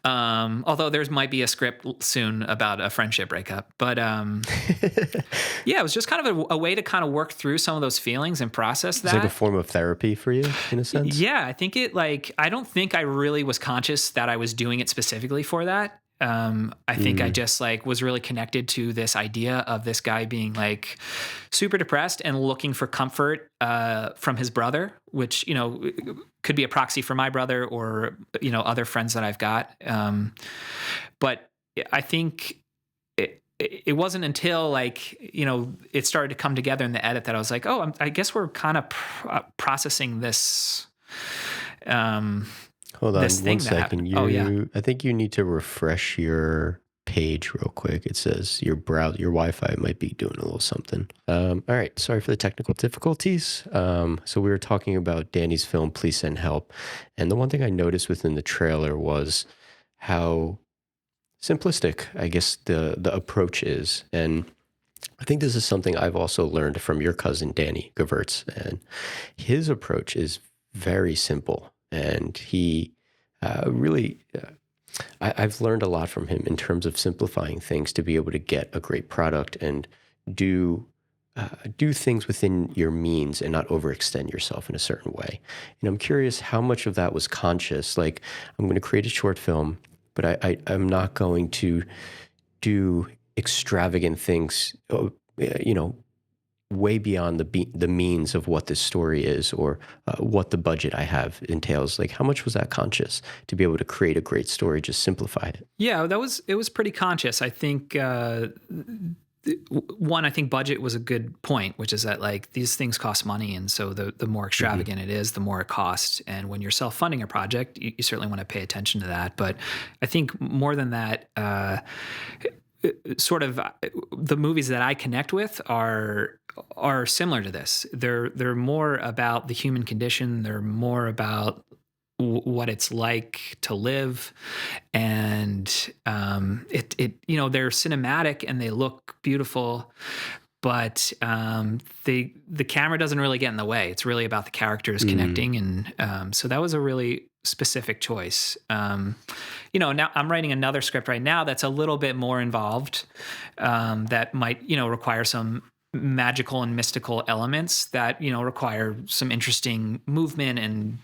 Although there's might be a script soon about a friendship breakup, but yeah, it was just kind of a way to kind of work through some of those feelings and process It's like a that. form of therapy for you, in a sense. Yeah, I think I don't think I really was conscious that I was doing it specifically for that. I think I Mm. just like was really connected to this idea of this guy being like super depressed and looking for comfort from his brother, which, could be a proxy for my brother or, other friends that I've got. But I think it wasn't until like, it started to come together in the edit that I was like, oh, I guess we're kind of processing this, um, Hold this on one thing that second. happened. Oh yeah. I think you need to refresh your page real quick. It says your Wi-Fi might be doing a little something. All right. Sorry for the technical difficulties. So we were talking about Danny's film, Please Send Help. And the one thing I noticed within the trailer was how simplistic, I guess, the approach is. And I think this is something I've also learned from your cousin, Danny Gewirtz. And his approach is very simple. And he really, I've learned a lot from him in terms of simplifying things to be able to get a great product and do do things within your means and not overextend yourself in a certain way. And I'm curious how much of that was conscious. Like, I'm going to create a short film, but I'm not going to do extravagant things, you know, way beyond the means of what this story is, or what the budget I have entails. Like, how much was that conscious to be able to create a great story, just simplify it? Yeah, it was pretty conscious. I think, one, I think budget was a good point, which is that like these things cost money. And so the more Hmm. extravagant it is, the more it costs. And when you're self-funding a project, you certainly want to pay attention to that. But I think more than that, sort of the movies that I connect with are similar to this. They're more about the human condition. They're more about what it's like to live, and they're cinematic and they look beautiful, but the camera doesn't really get in the way. It's really about the characters Mm. connecting, and so that was a really specific choice. Now I'm writing another script right now that's a little bit more involved, that might require some magical and mystical elements that require some interesting movement and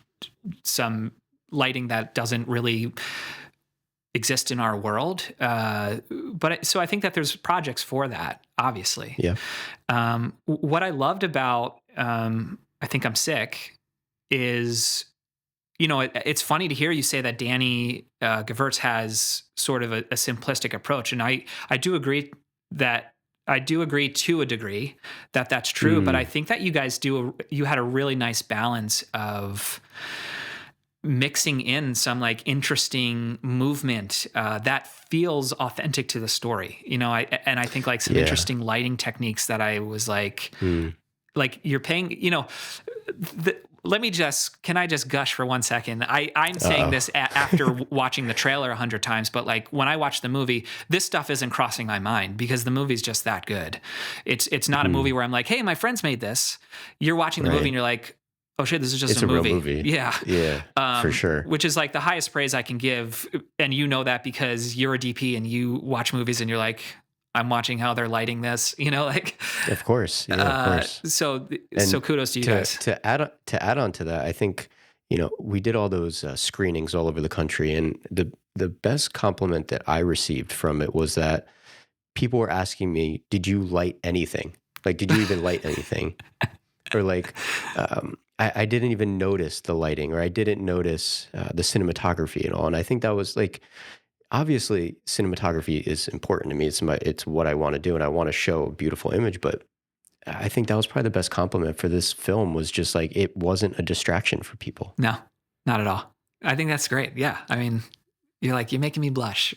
some lighting that doesn't really exist in our world. So I think that there's projects for that, obviously. Yeah. What I loved about I Think I'm Sick is, it's funny to hear you say that Danny Gewirtz has sort of a simplistic approach. And I do agree that. I do agree to a degree that that's true, but I Mm. think that you had a really nice balance of mixing in some like interesting movement that feels authentic to the story. I think like some Yeah. interesting lighting techniques that I was Mm. like you're paying, can I just gush for 1 second? I'm saying Uh-oh. this after watching the trailer 100 times, but like when I watch the movie, this stuff isn't crossing my mind because the movie's just that good. It's not a movie Mm. where I'm like, hey, my friends made this. You're watching the movie and Right. you're like, oh shit, this is just It's a a real movie. movie. Yeah. Yeah, for sure. Which is like the highest praise I can give. And you know that because you're a DP and you watch movies and you're like, I'm watching how they're lighting this, like, Of course. Yeah, of course. so And kudos to you to guys. add on to that, I think, we did all those screenings all over the country, and the best compliment that I received from it was that people were asking me, "Did you light anything? Like, did you even light anything?" Or like, I didn't even notice the lighting, or I didn't notice the cinematography and all. And I think that was like, obviously, cinematography is important to me. It's what I want to do, and I want to show a beautiful image. But I think that was probably the best compliment for this film, was just like it wasn't a distraction for people. No, not at all. I think that's great. Yeah. I mean, you're making me blush.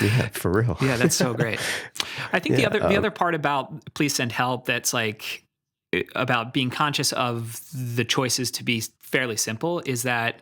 Yeah, for real. Yeah, that's so great. I think Yeah. the other part about Please Send Help that's like about being conscious of the choices to be fairly simple is that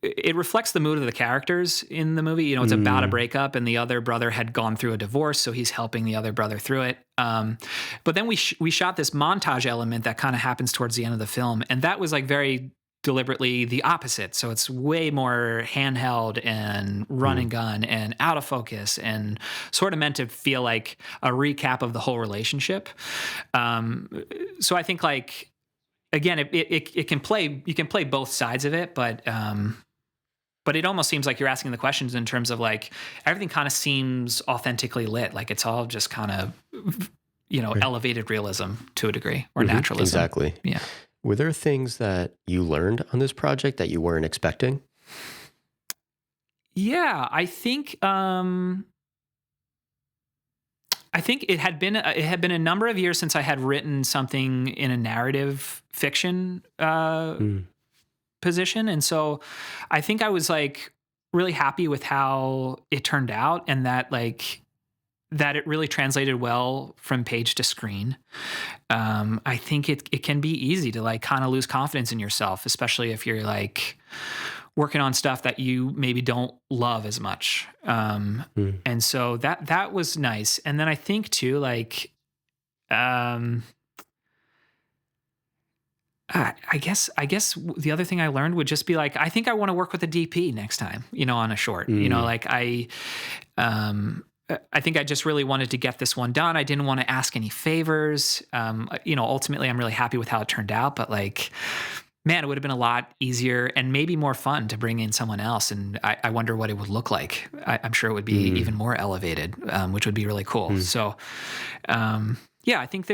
it reflects the mood of the characters in the movie. You know, it's about a Mm, breakup, and the other brother had gone through a divorce, so he's helping the other brother through it. But then we shot this montage element that kind of happens towards the end of the film, and that was like very deliberately the opposite. So it's way more handheld and run mm, and gun and out of focus, and sort of meant to feel like a recap of the whole relationship. So I think like again, it can play, you can play both sides of it, but it almost seems like you're asking the questions in terms of like everything kind of seems authentically lit, like it's all just kind of right. elevated realism to a degree, or naturalism. Exactly. Yeah. Were there things that you learned on this project that you weren't expecting? Yeah, I think it had been a number of years since I had written something in a narrative fiction Mm, position, and so I think I was like really happy with how it turned out, and that it really translated well from page to screen. I think it can be easy to like kind of lose confidence in yourself, especially if you're like working on stuff that you maybe don't love as much. mm, And so that was nice. And then I think too, like, um, I guess the other thing I learned would just be like, I think I want to work with a DP next time, on a short, mm, like um, I think I just really wanted to get this one done. I didn't want to ask any favors. Ultimately I'm really happy with how it turned out, but like, man, it would have been a lot easier and maybe more fun to bring in someone else. And I wonder what it would look like. I'm sure it would be even mm, more elevated, which would be really cool. mm. So, yeah, I think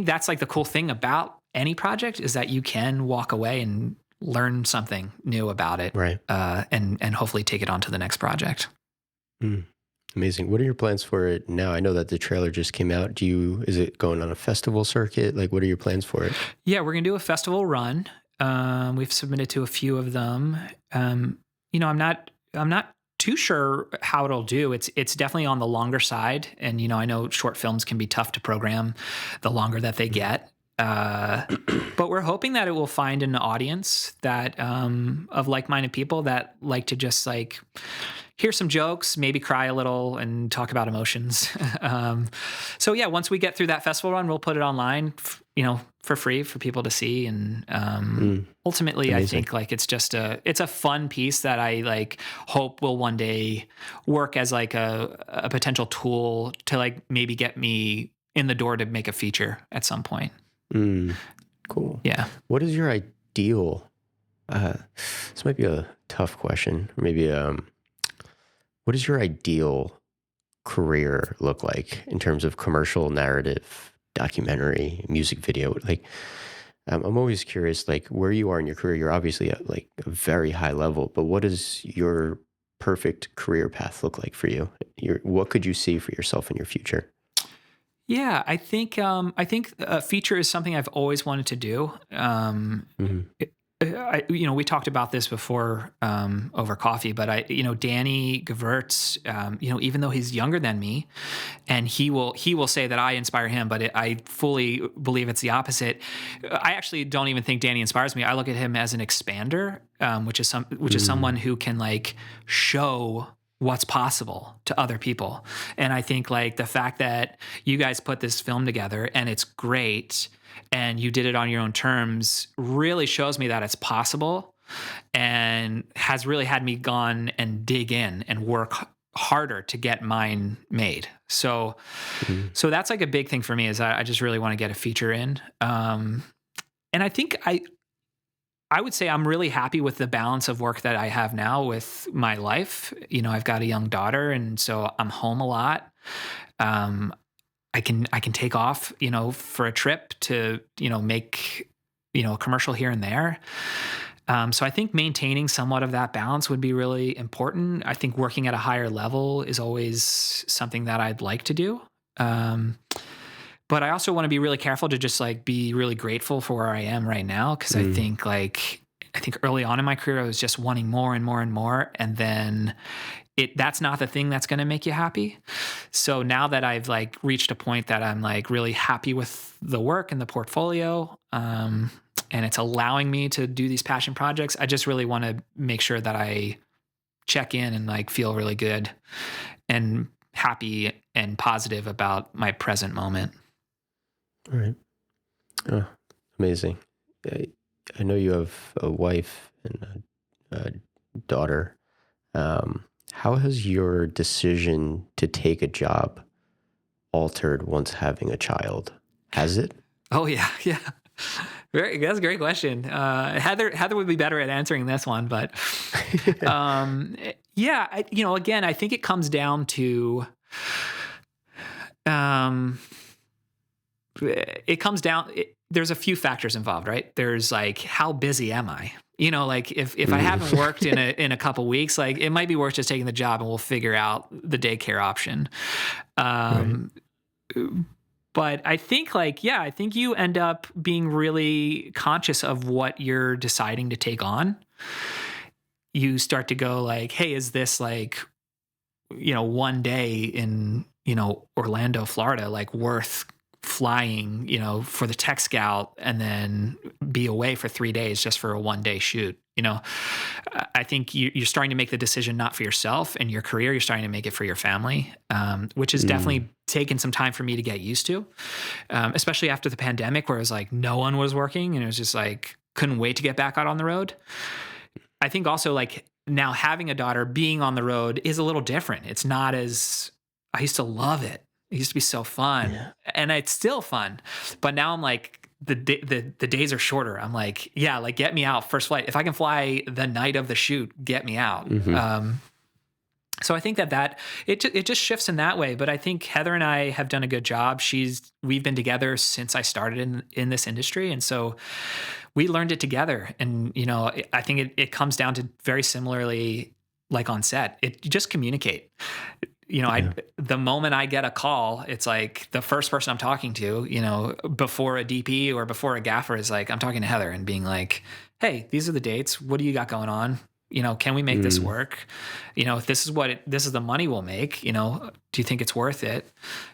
that's like the cool thing about any project is that you can walk away and learn something new about it, Right. and hopefully take it on to the next project. Mm. Amazing. What are your plans for it now? I know that the trailer just came out. Is it going on a festival circuit? Like, what are your plans for it? Yeah, we're gonna do a festival run. We've submitted to a few of them. I'm not too sure how it'll do. It's definitely on the longer side, and I know short films can be tough to program the longer that they Mm. get. Uh, but we're hoping that it will find an audience that of like-minded people that like to just like hear some jokes, maybe cry a little, and talk about emotions. um, so yeah, once we get through that festival run, we'll put it online, for free for people to see. And Mm. ultimately, I Amazing. think like it's a fun piece that I like hope will one day work as like a potential tool to like maybe get me in the door to make a feature at some point. Mm. Cool. Yeah. What is your ideal? Uh, this might be a tough question. Maybe what does your ideal career look like in terms of commercial narrative, documentary, music video? Like, I'm always curious, like where you are in your career. You're obviously at like a very high level, but what does your perfect career path look like for you? What could you see for yourself in your future? Yeah, I think a feature is something I've always wanted to do. Hmm. We talked about this before over coffee, but Danny Gewurz, even though he's younger than me, and he will say that I inspire him, but I fully believe it's the opposite. I actually don't even think Danny inspires me. I look at him as an expander, which is someone Mm, who can like show what's possible to other people. And I think like the fact that you guys put this film together and it's great and you did it on your own terms really shows me that it's possible, and has really had me gone and dig in and work harder to get mine made. So mm, so that's like a big thing for me is I just really want to get a feature in. And I think I would say I'm really happy with the balance of work that I have now with my life. I've got a young daughter, and so I'm home a lot. Um, I can take off, for a trip to, make a commercial here and there. So I think maintaining somewhat of that balance would be really important. I think working at a higher level is always something that I'd like to do. Um, but I also want to be really careful to just like be really grateful for where I am right now. Cause Mm. I think early on in my career, I was just wanting more and more and more. And then that's not the thing that's going to make you happy. So now that I've like reached a point that I'm like really happy with the work and the portfolio, and it's allowing me to do these passion projects, I just really want to make sure that I check in and like feel really good and happy and positive about my present moment. All right. Oh, amazing. I, I know you have a wife and a daughter. How has your decision to take a job altered once having a child? Has it? Oh yeah, yeah. That's a great question. Heather would be better at answering this one, but yeah, again, I think it comes down to um, there's a few factors involved, right? There's like, how busy am I? Like if I haven't worked in a couple weeks, like it might be worth just taking the job and we'll figure out the daycare option. Right. Um, but I think like, yeah, I think you end up being really conscious of what you're deciding to take on. You start to go like, hey, is this like, one day in, Orlando, Florida, like worth flying, for the tech scout and then be away for 3 days just for a 1 day shoot. I think you're starting to make the decision not for yourself and your career. You're starting to make it for your family, which has Mm. definitely taken some time for me to get used to, especially after the pandemic where it was like no one was working and it was just like couldn't wait to get back out on the road. I think also like now having a daughter, being on the road is a little different. It's not as, I used to love it. It used to be so fun Yeah. and it's still fun, but now I'm like, the days are shorter. I'm like, yeah, like get me out first flight. If I can fly the night of the shoot, get me out. Hmm. So I think that it just shifts in that way. But I think Heather and I have done a good job. We've been together since I started in this industry, and so we learned it together. And I think it comes down to very similarly like on set. You just communicate. Yeah. The moment I get a call, it's like the first person I'm talking to, before a DP or before a gaffer is like, I'm talking to Heather and being like, hey, these are the dates. What do you got going on? Can we make this Mm. work? If this is this is the money we'll make, do you think it's worth it?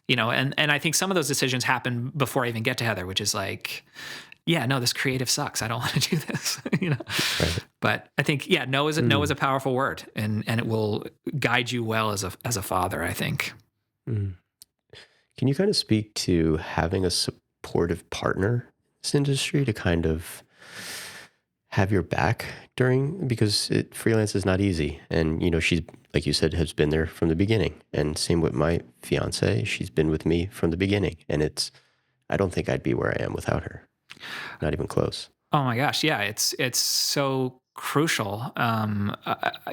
And I think some of those decisions happen before I even get to Heather, which is like, yeah, no, this creative sucks. I don't want to do this. Right. But I think, yeah, no is Mm. a powerful word, and it will guide you well as a father, I think. Mm. Can you kind of speak to having a supportive partner in this industry to kind of have your back during, because freelance is not easy. And, she's, like you said, has been there from the beginning. And same with my fiance. She's been with me from the beginning. And I don't think I'd be where I am without her. Not even close. Oh my gosh, yeah, it's so crucial.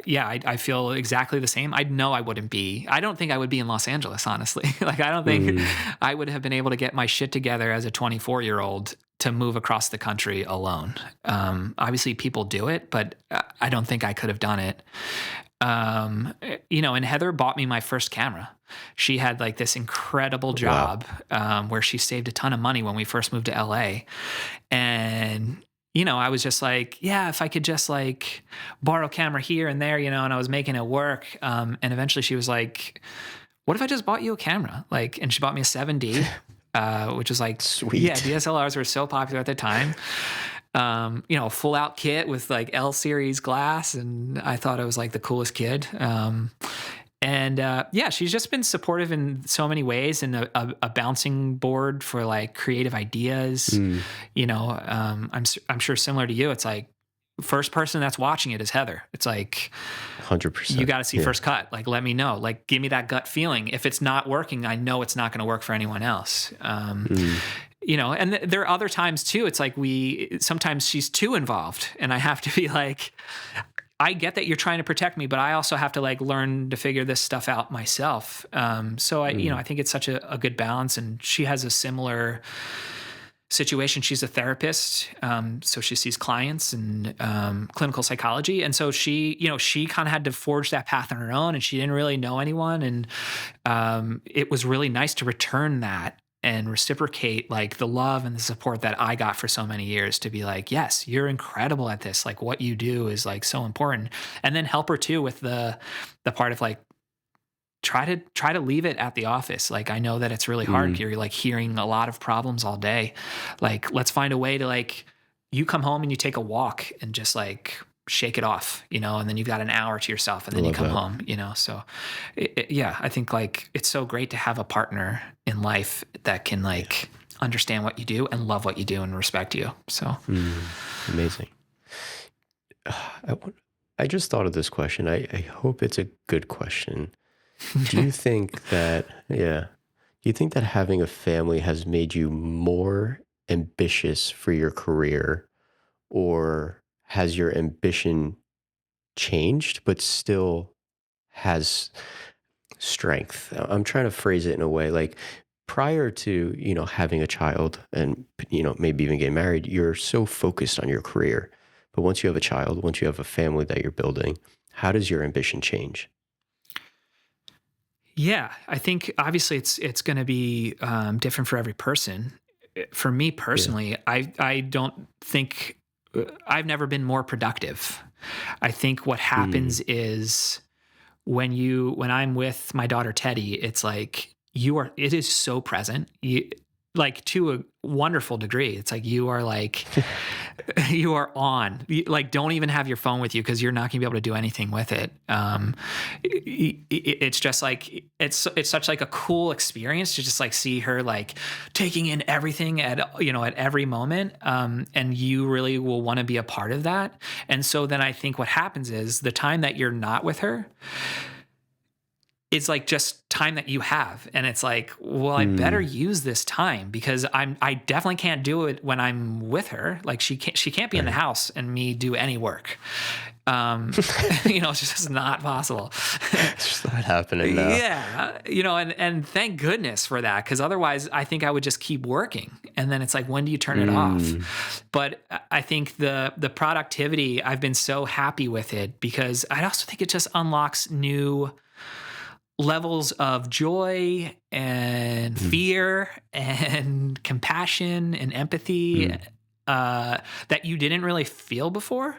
Yeah, I feel exactly the same. I know I wouldn't be. I don't think I would be in Los Angeles, honestly. Like I don't think Mm. I would have been able to get my shit together as a 24-year-old to move across the country alone. Obviously, people do it, but I don't think I could have done it. And Heather bought me my first camera. She had like this incredible Wow. job where she saved a ton of money when we first moved to LA. And, I was just like, yeah, if I could just like borrow a camera here and there, and I was making it work. And eventually she was like, what if I just bought you a camera? Like, and she bought me a 7D, which was like, yeah, Sweet. DSLRs were so popular at the time. Full out kit with like L series glass. And I thought I was like the coolest kid. Yeah, she's just been supportive in so many ways and a bouncing board for like creative ideas. Mm. I'm sure similar to you, it's like first person that's watching it is Heather. It's like, you 100%. got to see Yeah. first cut. Like, let me know, like, give me that gut feeling. If it's not working, I know it's not going to work for anyone else. Mm. And there are other times too. It's like sometimes she's too involved and I have to be like, I get that you're trying to protect me, but I also have to like learn to figure this stuff out myself. So I Mm. think it's such a good balance, and she has a similar situation. She's a therapist, so she sees clients and clinical psychology, and so she kind of had to forge that path on her own, and she didn't really know anyone, and it was really nice to return that and reciprocate like the love and the support that I got for so many years, to be like, yes, you're incredible at this. Like what you do is like so important. And then help her too with the part of like, try to leave it at the office. Like I know that it's really hard. Mm, You're like hearing a lot of problems all day. Like let's find a way to like, you come home and you take a walk and just like shake it off, and then you've got an hour to yourself and I then you love come that. home, so yeah, I think like it's so great to have a partner in life that can Yeah. like understand what you do and love what you do and respect you. So Amazing. I, want- I just thought of this question. I hope it's a good question. Do you think that, yeah, do you think that having a family has made you more ambitious for your career, or has your ambition changed but still has strength? I'm trying to phrase it in a way like prior to, having a child and, maybe even getting married, you're so focused on your career. But once you have a child, once you have a family that you're building, how does your ambition change? yeah, I think obviously it's going to be different for every person. For me Yeah. personally, I don't think I've never been more productive. I think what Mm. happens is when I'm with my daughter Teddy, it's like it is so present. Like to a wonderful degree. It's like you are like you are on. Like don't even have your phone with you because you're not gonna be able to do anything with it. It's just like it's such like a cool experience to just like see her like taking in everything at every moment, and you really will want to be a part of that. And so then I think what happens is the time that you're not with her, it's like just time that you have, and it's like, well, I better Mm. use this time because I definitely can't do it when I'm with her. Like she can't be in the Right. house and me do any work. It's just not possible. It's just not happening now. Yeah, and thank goodness for that, because otherwise I think I would just keep working, and then it's like, when do you turn it off? Mm. But I think the productivity, I've been so happy with it because I also think it just unlocks new levels of joy and Mm. fear and compassion and empathy Mm. that you didn't really feel before,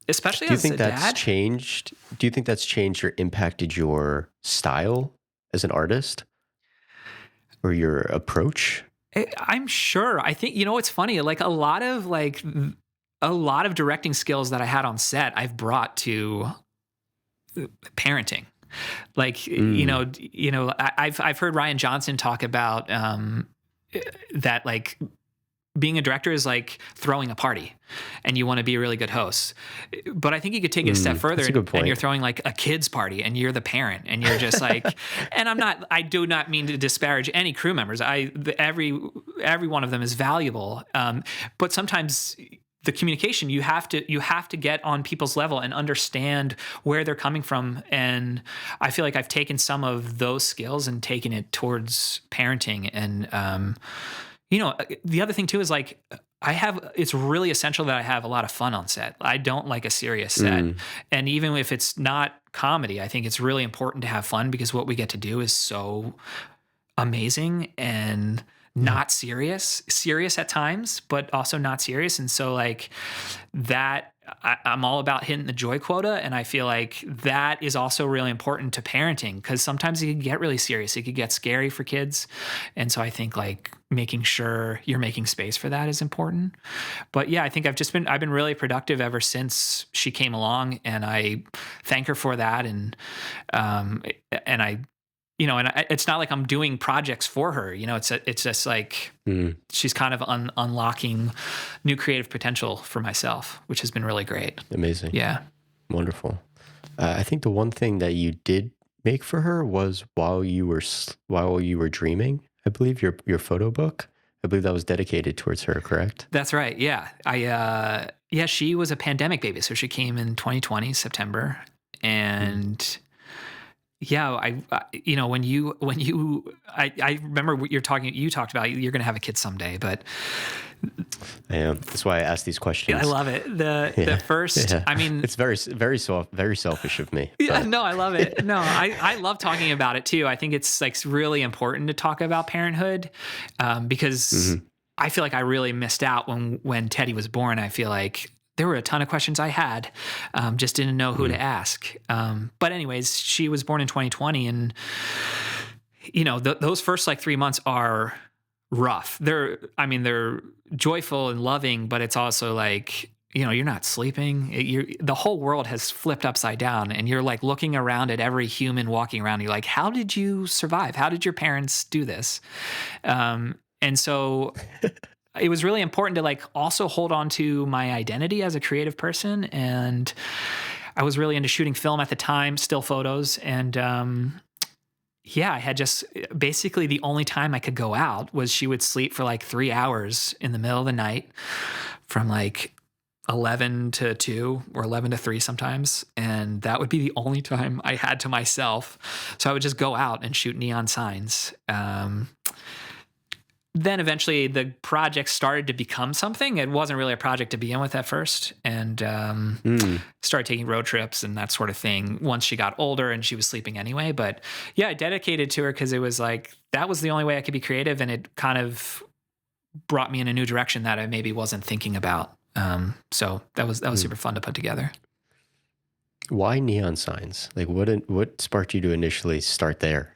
especially Do you as think a that's dad. changed? Do you think that's changed or impacted your style as an artist or your approach? I'm sure. I think it's funny. Like a lot of directing skills that I had on set, I've brought to parenting. Like Mm. I've heard Ryan Johnson talk about that like being a director is like throwing a party and you want to be a really good host. But I think you could take it a step Mm. further, That's a good and you're point. throwing like a kid's party and you're the parent and you're just like, and I do not mean to disparage any crew members. Every one of them is valuable. But sometimes the communication, you have to get on people's level and understand where they're coming from. And I feel like I've taken some of those skills and taken it towards parenting. And the other thing too is like it's really essential that I have a lot of fun on set. I don't like a serious set. Mm. And even if it's not comedy, I think it's really important to have fun because what we get to do is so amazing and Yeah. not serious at times, but also not serious. And so like that, I'm all about hitting the joy quota. And I feel like that is also really important to parenting because sometimes it can get really serious. It could get scary for kids. And so I think like making sure you're making space for that is important. But yeah, I think I've been really productive ever since she came along, and I thank her for that. Um, and I, it's not like I'm doing projects for her. It's just like Mm. she's kind of unlocking new creative potential for myself, which has been really great. Amazing. Yeah. Wonderful. I think the one thing that you did make for her was while you were dreaming. I believe your photo book. I believe that was dedicated towards her. Correct. That's right. Yeah. Yeah, she was a pandemic baby. So she came in 2020, September. Mm. And Yeah, you know, I remember what you talked about you're going to have a kid someday, but I am. That's why I ask these I questions. love it. The Yeah, first, yeah. I mean, It's very soft, very selfish of me, yeah, but no, I love it. No, I love talking about it too. I think it's like really important to talk about parenthood, because mhm, I feel like I really missed out when Teddy was born. I feel like there were a ton of questions I had, just didn't know who mhm. to ask. But anyways, she was born in 2020, and you know those first like 3 months are rough. I mean, they're joyful and loving, but it's also like, you know, you're not sleeping. The whole world has flipped upside down, and you're like looking around at every human walking around. You're like, how did you survive? How did your parents do this? And so it was really important to like also hold on to my identity as a creative person. And I was really into shooting film at the time, still photos. And yeah, I had just basically the only time I could go out was she would sleep for like 3 hours in the middle of the night from like 11 to 2 or 11 to 3 sometimes. And that would be the only time I had to myself. So I would just go out and shoot neon signs. Then eventually the project started to become something. It wasn't really a project to begin with at first. And Mm. started taking road trips and that sort of thing once she got older and she was sleeping anyway. But yeah, I dedicated to her because it was like that was the only way I could be creative. And it kind of brought me in a new direction that I maybe wasn't thinking about. So that was Mm. super fun to put together. Why neon signs? Like, what sparked you to initially start there?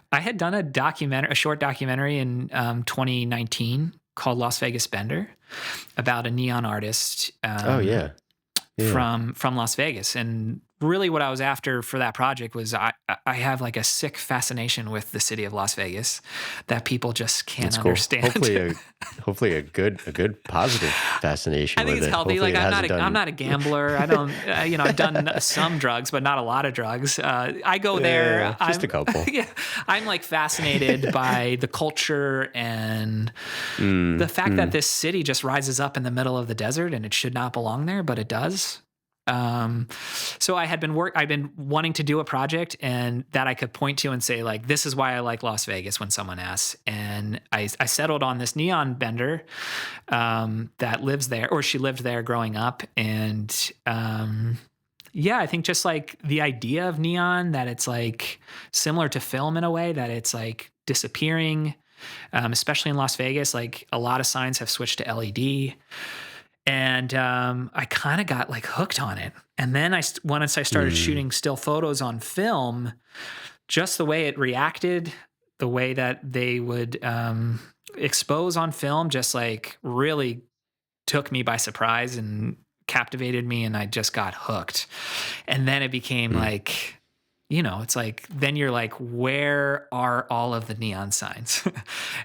I had done a short documentary in 2019 called Las Vegas Bender about a neon artist. Oh yeah, yeah. From Las Vegas. And really what I was after for that project was I have like a sick fascination with the city of Las Vegas that people just can't That's cool. understand. Hopefully a good positive I fascination think with it's it. healthy. Hopefully Like it hasn't I'm done. not a gambler. I don't, you know, I've done some drugs, but not a lot of drugs. I go there. Yeah, just a couple. Yeah, I'm like fascinated by the culture and the Mm, fact that mm, this city just rises up in the middle of the desert and it should not belong there, but it does. Um, so I've been wanting to do a project and that I could point to and say like, this is why I like Las Vegas when someone asks. And I settled on this neon bender, that lives there, or she lived there growing up. And, yeah, I think just like the idea of neon, that it's like similar to film in a way that it's like disappearing, especially in Las Vegas. Like a lot of signs have switched to LED, and I kind of got like hooked on it. And then once I started mm, shooting still photos on film, just the way it reacted, the way that they would expose on film, just like really took me by surprise and captivated me, and I just got hooked. And then it became mm. like, you know, it's like then you're like, where are all of the neon signs?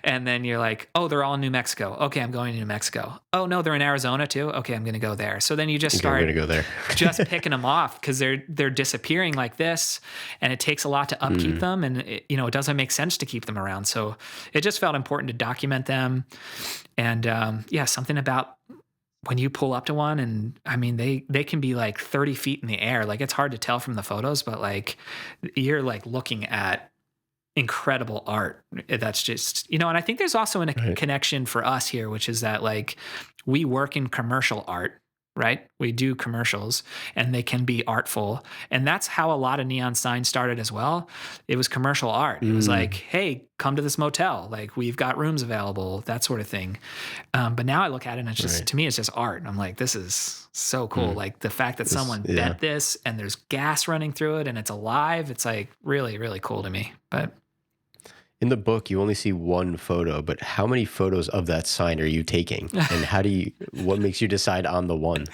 And then you're like, oh, they're all in New Mexico. Okay, I'm going to New Mexico. Oh no, they're in Arizona too. Okay, I'm going to go there. So then you just Okay, I'm start gonna go there. just picking them off because they're disappearing like this, and it takes a lot to upkeep Mm, them, and you know, it doesn't make sense to keep them around. So it just felt important to document them. And yeah, something about when you pull up to one, and I mean they can be like 30 feet in the air. Like it's hard to tell from the photos, but like you're like looking at incredible art. That's just, you know, and I think there's also a right. connection for us here, which is that like we work in commercial art, right? We do commercials and they can be artful. And that's how a lot of neon signs started as well. It was commercial art. It was like, Mm, hey, come to this motel. Like we've got rooms available, that sort of thing. But now I look at it and it's just, right. to me, it's just art. And I'm like, this is so cool. Mm. Like the fact that someone Yeah. bent this and there's gas running through it and it's alive. It's like really, really cool to me. But In the book, you only see one photo, but how many photos of that sign are you taking? And what makes you decide on the one?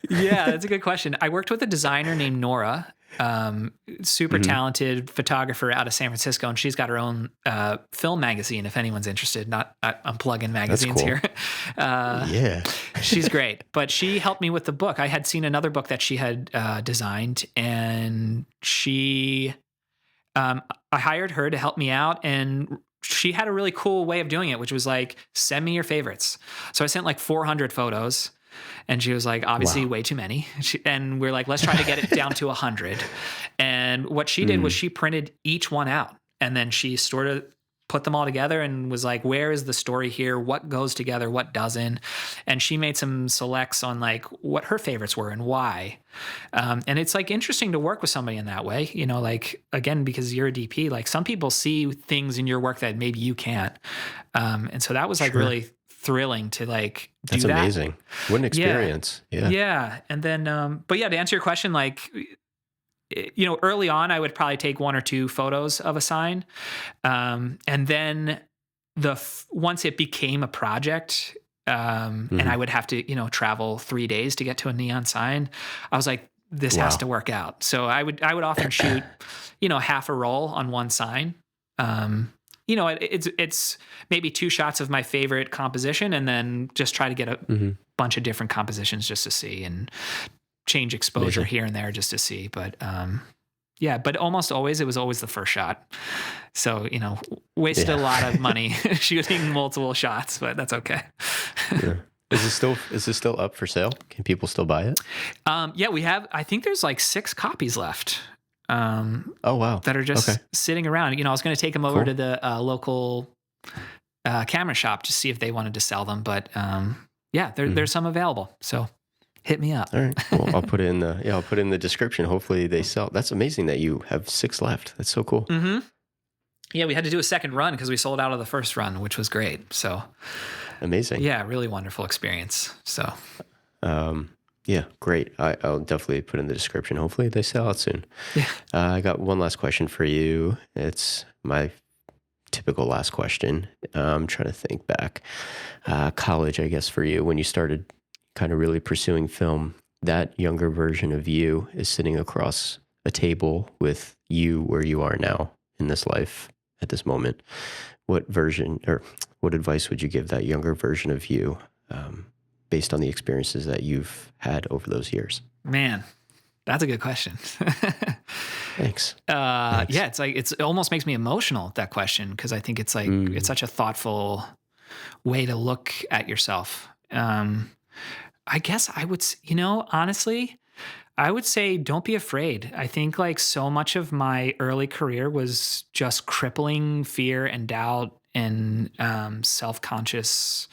yeah, that's a good question. I worked with a designer named Nora, super Hmm. talented photographer out of San Francisco, and she's got her own film magazine. If anyone's interested, I'm plugging That's magazines cool. here. Uh, Yeah. she's great, but she helped me with the book. I had seen another book that she had designed, and um, I hired her to help me out, and she had a really cool way of doing it, which was like, send me your favorites. So I sent like 400 photos. And she was like, obviously Wow. way too many. And we're like, let's try to get it down to 100. And what she did was she printed each one out, and then she sort of put them all together and was like, where is the story here? What goes together? What doesn't? And she made some selects on like what her favorites were and why. And it's like interesting to work with somebody in that way, you know, like, again, because you're a DP, like some people see things in your work that maybe you can't. And so that was like really thrilling to like do That's that. amazing. What an experience. Yeah. Yeah. And then, but yeah, to answer your question, like, you know, early on, I would probably take 1 or 2 photos of a sign. And then once it became a project, and I would have to, you know, travel 3 days to get to a neon sign, I was like, this has to work out. So I would often shoot, you know, half a roll on one sign. You know, it's maybe 2 shots of my favorite composition, and then just try to get a bunch of different compositions just to see, and change exposure here and there just to see. But yeah, but almost always, it was always the first shot. So, you know, wasted a lot of money shooting multiple shots, but that's okay. Yeah. Is this still up for sale? Can people still buy it? Yeah, I think there's like 6 copies left. Oh, wow. That are just sitting around. You know, I was going to take them over to the local camera shop to see if they wanted to sell them, but yeah, there's some available. So hit me up. All right. Well, I'll put it in the description. Hopefully they sell. That's amazing that you have 6 left. That's so cool. Yeah, we had to do a second run because we sold out of the first run, which was great. So amazing. Yeah, really wonderful experience. So yeah, great. I'll definitely put in the description. Hopefully they sell out soon. Yeah. I got one last question for you. It's my typical last question. I'm trying to think back. College, I guess, for you, when you started kind of really pursuing film, that younger version of you is sitting across a table with you where you are now in this life at this moment. What advice would you give that younger version of you, based on the experiences that you've had over those years? Man, that's a good question. Thanks. Yeah, it's like, it almost makes me emotional, that question, because I think it's like, it's such a thoughtful way to look at yourself. I guess I would, you know, honestly, I would say don't be afraid. I think like so much of my early career was just crippling fear and doubt and self-consciousness.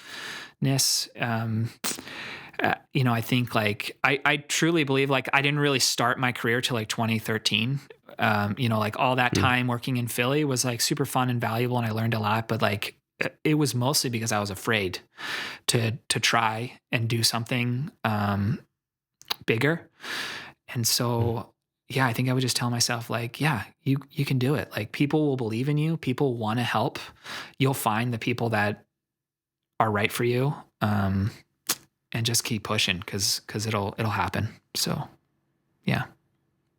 You know, I think like I truly believe like I didn't really start my career till like 2013. You know, like all that time working in Philly was like super fun and valuable, and I learned a lot, but like it was mostly because I was afraid to try and do something bigger. And so, yeah, I think I would just tell myself like, yeah, you can do it. Like people will believe in you. People want to help. You'll find the people that are right for you. And just keep pushing because it'll happen. So, yeah.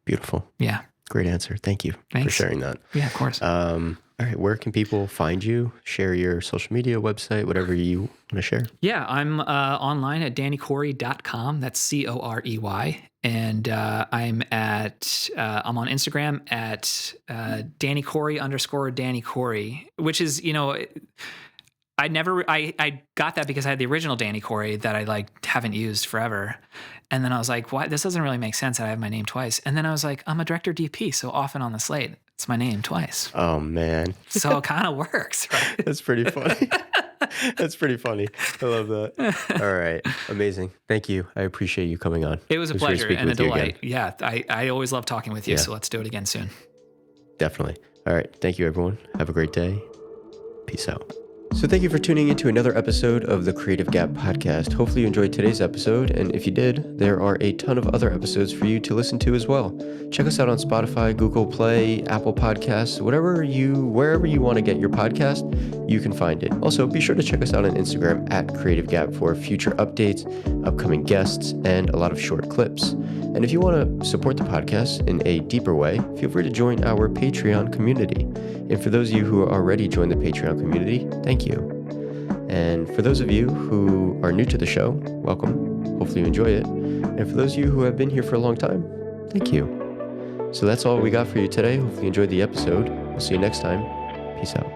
Beautiful. Yeah. Great answer. Thank you for sharing that. Yeah, of course. All right. Where can people find you? Share your social media, website, whatever you want to share. Yeah, I'm online at dannycorey.com. That's Corey. And I'm on Instagram at Danny Corey, which is, you know, I got that because I had the original Danny Corey that I like haven't used forever. And then I was like, what? This doesn't really make sense that I have my name twice. And then I was like, I'm a director DP, so often on the slate, it's my name twice. Oh, man. So it kind of works, right? That's pretty funny. That's pretty funny. I love that. All right. Amazing. Thank you. I appreciate you coming on. It was a pleasure and a delight. Yeah. I always love talking with you. Yeah. So let's do it again soon. Definitely. All right. Thank you, everyone. Have a great day. Peace out. So thank you for tuning into another episode of the Creative Gap podcast. Hopefully you enjoyed today's episode, and if you did, there are a ton of other episodes for you to listen to as well. Check us out on Spotify, Google Play, Apple Podcasts, wherever you want to get your podcast, you can find it. Also, be sure to check us out on Instagram at Creative Gap for future updates, upcoming guests, and a lot of short clips. And if you want to support the podcast in a deeper way, feel free to join our Patreon community. And for those of you who already joined the Patreon community, thank you. And for those of you who are new to the show, welcome. Hopefully you enjoy it. And for those of you who have been here for a long time, thank you. So that's all we got for you today. Hopefully you enjoyed the episode. We'll see you next time. Peace out.